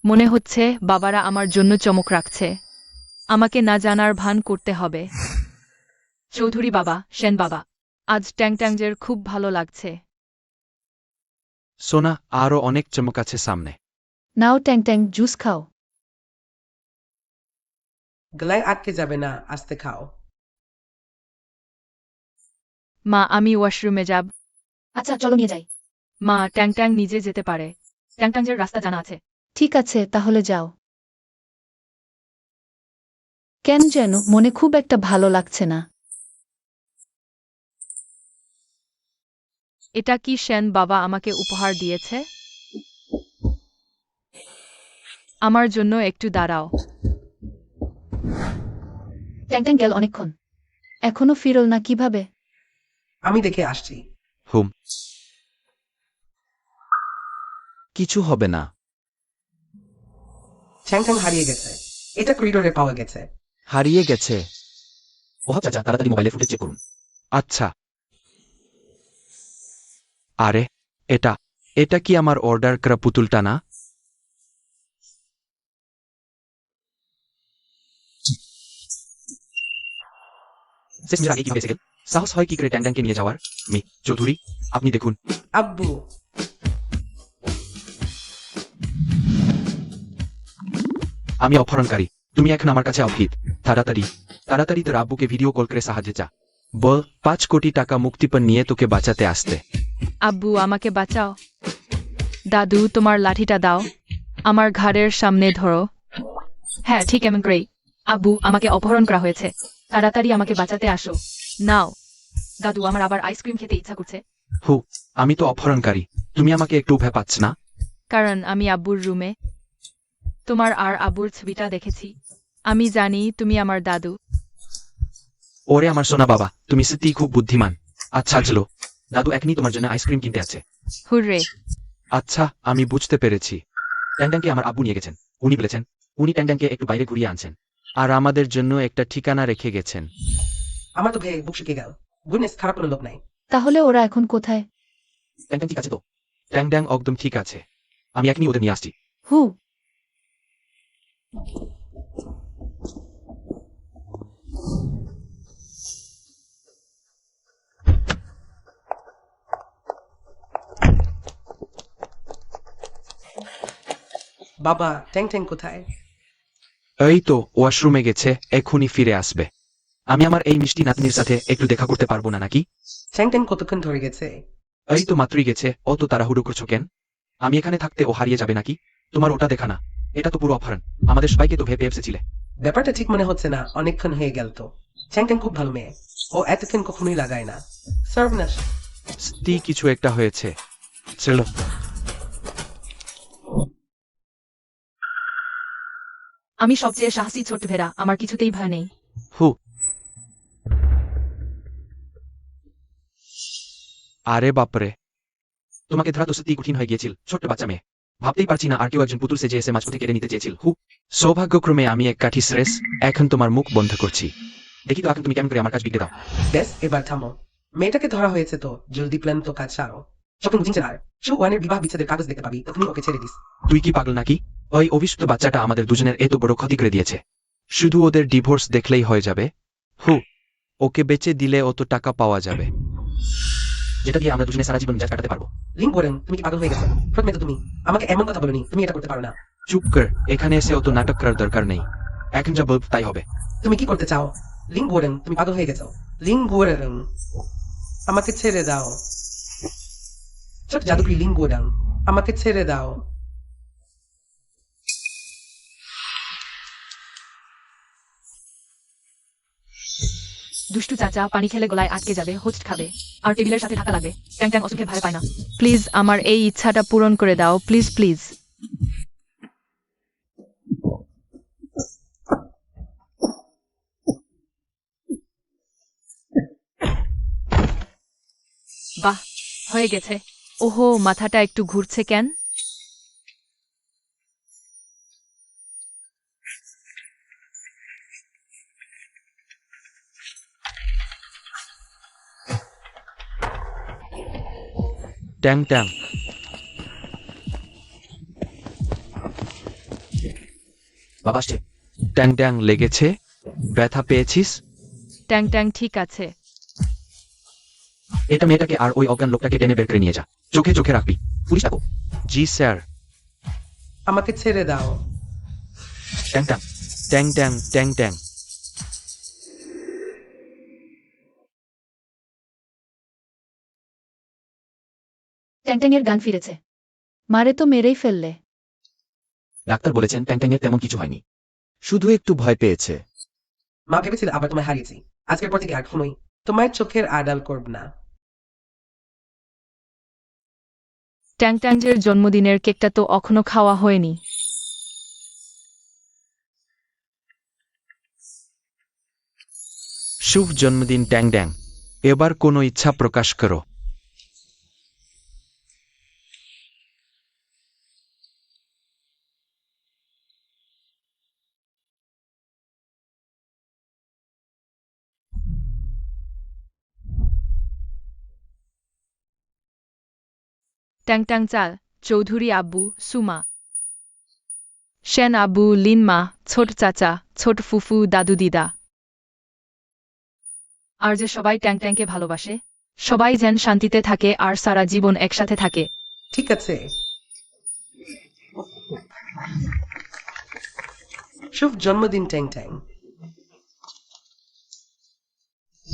মনে হচ্ছে বাবারা আমার জন্য চমক রাখছে। আমাকে না জানার ভান করতে হবে। চৌধুরী বাবা, সেন বাবা, আজ ট্যাং ট্যাংজের খুব ভালো লাগছে। সোনা আরো অনেক চমক আছে সামনে। নাও ট্যাং ট্যাং জুস খাও। গলায় আটকে যাবে না, আস্তে খাও। মা আমি ওয়াশরুমে যাব। আচ্ছা চলো নিয়ে যাই। মা ট্যাং ট্যাং নিজে যেতে পারে। ট্যাং ট্যাং এর রাস্তা জানা আছে। ঠিক আছে তাহলে যাও। কেন যেন মনে খুব একটা ভালো লাগছে না। এটা কি সেন বাবা আমাকে উপহার দিয়েছে? আমার জন্য একটু দাঁড়াও। ট্যাং ট্যাং গেল অনেকক্ষণ, এখনো ফিরল না কিভাবে? আমি দেখে আসছি। হুম, কিছু হবে না। চ্যাং চ্যাং হারিয়ে গেছে। এটা করিডোরে পাওয়া গেছে। হারিয়ে গেছে। ওহাব চাচা তাড়াতাড়ি মোবাইলে ফুটেজ চেক করুন। আচ্ছা। আরে এটা এটা কি আমার অর্ডার করা পুতুলটা না? শেষ মিনিটের আগে কিভাবে এসে গেল? সাহস হয় কি করে ট্যাং ট্যাংকে নিয়ে যাওয়ার? চৌধুরী আপনি দেখুন। আব্বু, আমি অপহরণকারী, তুমি এখন আমার কাছে অভিহিত। তাড়াতাড়ি তাড়াতাড়ি তোর আব্বুকে ভিডিও কল করে সাহায্যে চা। বল 5 কোটি টাকা মুক্তিপণ নিয়ে তোকে বাঁচাতে আসতে। আব্বু আমাকে বাঁচাও। দাদু তোমার লাঠিটা দাও, আমার ঘাড়ের সামনে ধরো। হ্যাঁ ঠিক এমন করেই। আব্বু আমাকে অপহরণ করা হয়েছে, তাড়াতাড়ি আমাকে বাঁচাতে আসো। নাও দাদু, আমার আবার আইসক্রিম খেতে ইচ্ছা করছে। হু, আমি তো অপহরণকারী, তুমি আমাকে একটু ভয় পাচ্ছ না? কারণ আমি আব্বুর রুমে তোমার আর আব্বুর ছবিটা দেখেছি। আমি জানি তুমি আমার দাদু। ওরে আমার সোনা বাবা, তুমি সত্যিই খুব বুদ্ধিমান। আচ্ছা চলো। দাদু এখনই তোমার জন্য আইসক্রিম কিনতে আছে। হুররে। আচ্ছা আমি বুঝতে পেরেছি। ট্যাং ট্যাংকে আমার আব্বু নিয়ে গেছেন। উনি বলেছেন উনি ট্যাং ট্যাংকে একটু বাইরে ঘুরিয়ে আনছেন। আর আমাদের জন্য একটা ঠিকানা রেখে গেছেন। আমার তো ভেয়ে বুক শুকিয়ে গেল। গুডনেস, খারাপ কোনো লোক নাই। তাহলে ওরা এখন কোথায়? ট্যাং ট্যাং ঠিক আছে তো? ট্যাং ট্যাং একদম ঠিক আছে। আমি এখনই ওদের নিয়ে আসছি। হু, বাবা, ট্যাং ট্যাং কোথায়? এই তো ওয়াশরুমে গেছে, এখনই ফিরে আসবে। আমি আমার এই মিষ্টি নাতনির সাথে একটু দেখা করতে পারবো না নাকি? চ্যাং ট্যাং কতক্ষণ ধরে গেছে? এই তো মাত্রই গেছে, অত তাড়াহুড়ো করছো কেন? আমি এখানে থাকতে ও হারিয়ে যাবে নাকি? তোমার ওটা দেখা না, এটা তো পুরো অপহরণ। আমাদের সবাইকে তো ভেবে এসেছিলে। ব্যাপারটা ঠিক মনে হচ্ছে না, অনেকক্ষণ হয়ে গেল তো। চ্যাং ট্যাং খুব ভালো মেয়ে, ও এতক্ষণ কখনোই লাগায় না। সার্ভনাশ, সত্যি কিছু একটা হয়েছে। চলো। আমি সবচেয়ে সাহসী ছোট্ট ভেড়া, আমার কিছুতেই ভয় নেই। হু, আরে বাপরে, তোমাকে ধরা তো সত্যি কঠিন হয়ে গিয়েছিল, ছোট্ট বাচ্চা মেয়ে। ভাবতেই পারছি না আর কেউ একজন পুতুল সেজে এসে মাঝপথে কেড়ে নিতে চেয়েছিল। সৌভাগ্যক্রমে আমি এক কাঠি শ্রেষ, এখন তোমার মুখ বন্ধ করছি। দেখি তো এখন তুমি কেমন করে আমার কাজ বিগড়ে দাও। ব্যাস এবার থামো। মেয়েটাকে ধরা হয়েছে তো, জলদি প্ল্যান তো কাজ সারো। শপিং বুঝিং আর শো ওয়ানের বিবাহ বিচ্ছেদের কাগজ দেখতে পাবি, তখনই ওকে ছেড়ে দিস। তুই কি পাগল নাকি? ওই অভিশপ্ত বাচ্চাটা আমাদের দুজনের এত বড় ক্ষতি করে দিয়েছে। শুধু ওদের ডিভোর্স দেখলেই হয়ে যাবে। হু, ওকে বেচে দিলে অত টাকা পাওয়া যাবে। যেটা দিয়ে আমরা দুজনে সারা জীবন মেজাজ কাটাতে পারবো। লিঙ্ক বোরেন, তুমি কি পাগল হয়ে গেছো? প্রথমে তো তুমি আমাকে এমন কথা বলনি, তুমি এটা করতে পারো না। চুপ কর, এখানে এসে অত নাটক করার দরকার নেই। এখন যা বলব তাই হবে। তুমি কি করতে চাও? লিঙ্ক বোরেন, তুমি পাগল হয়ে গেছো। লিঙ্ক বোরেন, আমাকে ছেড়ে দাও। ছোট জাদুকরি লিঙ্ক বোরেন, আমাকে ছেড়ে দাও। দুষ্টু চাচা পানি খেলে গলায় আটকে যাবে, হোস্ট খাবে আর টেবিলের সাথে থাকা লাগবে। ট্যাং ট্যাং অসুখে ভয় পায় না। প্লিজ আমার এই ইচ্ছাটা পূরণ করে দাও, প্লিজ প্লিজ। বাহ, হয়ে গেছে। ওহো, মাথাটা একটু ঘুরছে কেন? ট্যাং ট্যাং, বাবা আসছে। ট্যাং ট্যাং লেগেছে? ব্যথা পেয়েছিস? ট্যাং ট্যাং ঠিক আছে। এটা মেয়েটাকে আর ওই অজ্ঞান লোকটাকে টেনে বের করে নিয়ে যা। চোখে চোখে রাখবি। পুলিশ ডাকো। জি স্যার। আমাকে ছেড়ে দাও। ট্যাং ট্যাং। ট্যাং ট্যাং ট্যাং ট্যাং। ট্যাং এর গান ফিরেছে। মারে তো মেরেই ফেললে। ডাক্তার বলেছেন ট্যাং ট্যাংয়ের তেমন কিছু হয়নি, শুধু একটু ভয় পেয়েছে। মা ভেবেছিল আবার তোমায় হারিয়েছি। আজকের পর থেকে আর কখনোই তোমার চোখের আড়াল করব না। ট্যাংট্যাংজের জন্মদিনের কেকটা তো এখনো খাওয়া হয়নি। শুভ জন্মদিন ট্যাং ট্যাং। এবার কোনো ইচ্ছা প্রকাশ করো। ট্যাংট্যাং চাল, চৌধুরী আব্বু, সুমা, সেন আব্বু, লিন মা, ছোট চাচা, ছোট ফুফু, দাদু দিদা। আর যে সবাই ট্যাংট্যাংকে ভালোবাসে, সবাই যেন শান্তিতে থাকে আর সারা জীবন একসাথে থাকে। ঠিক আছে। শুভ জন্মদিন ট্যাং ট্যাং।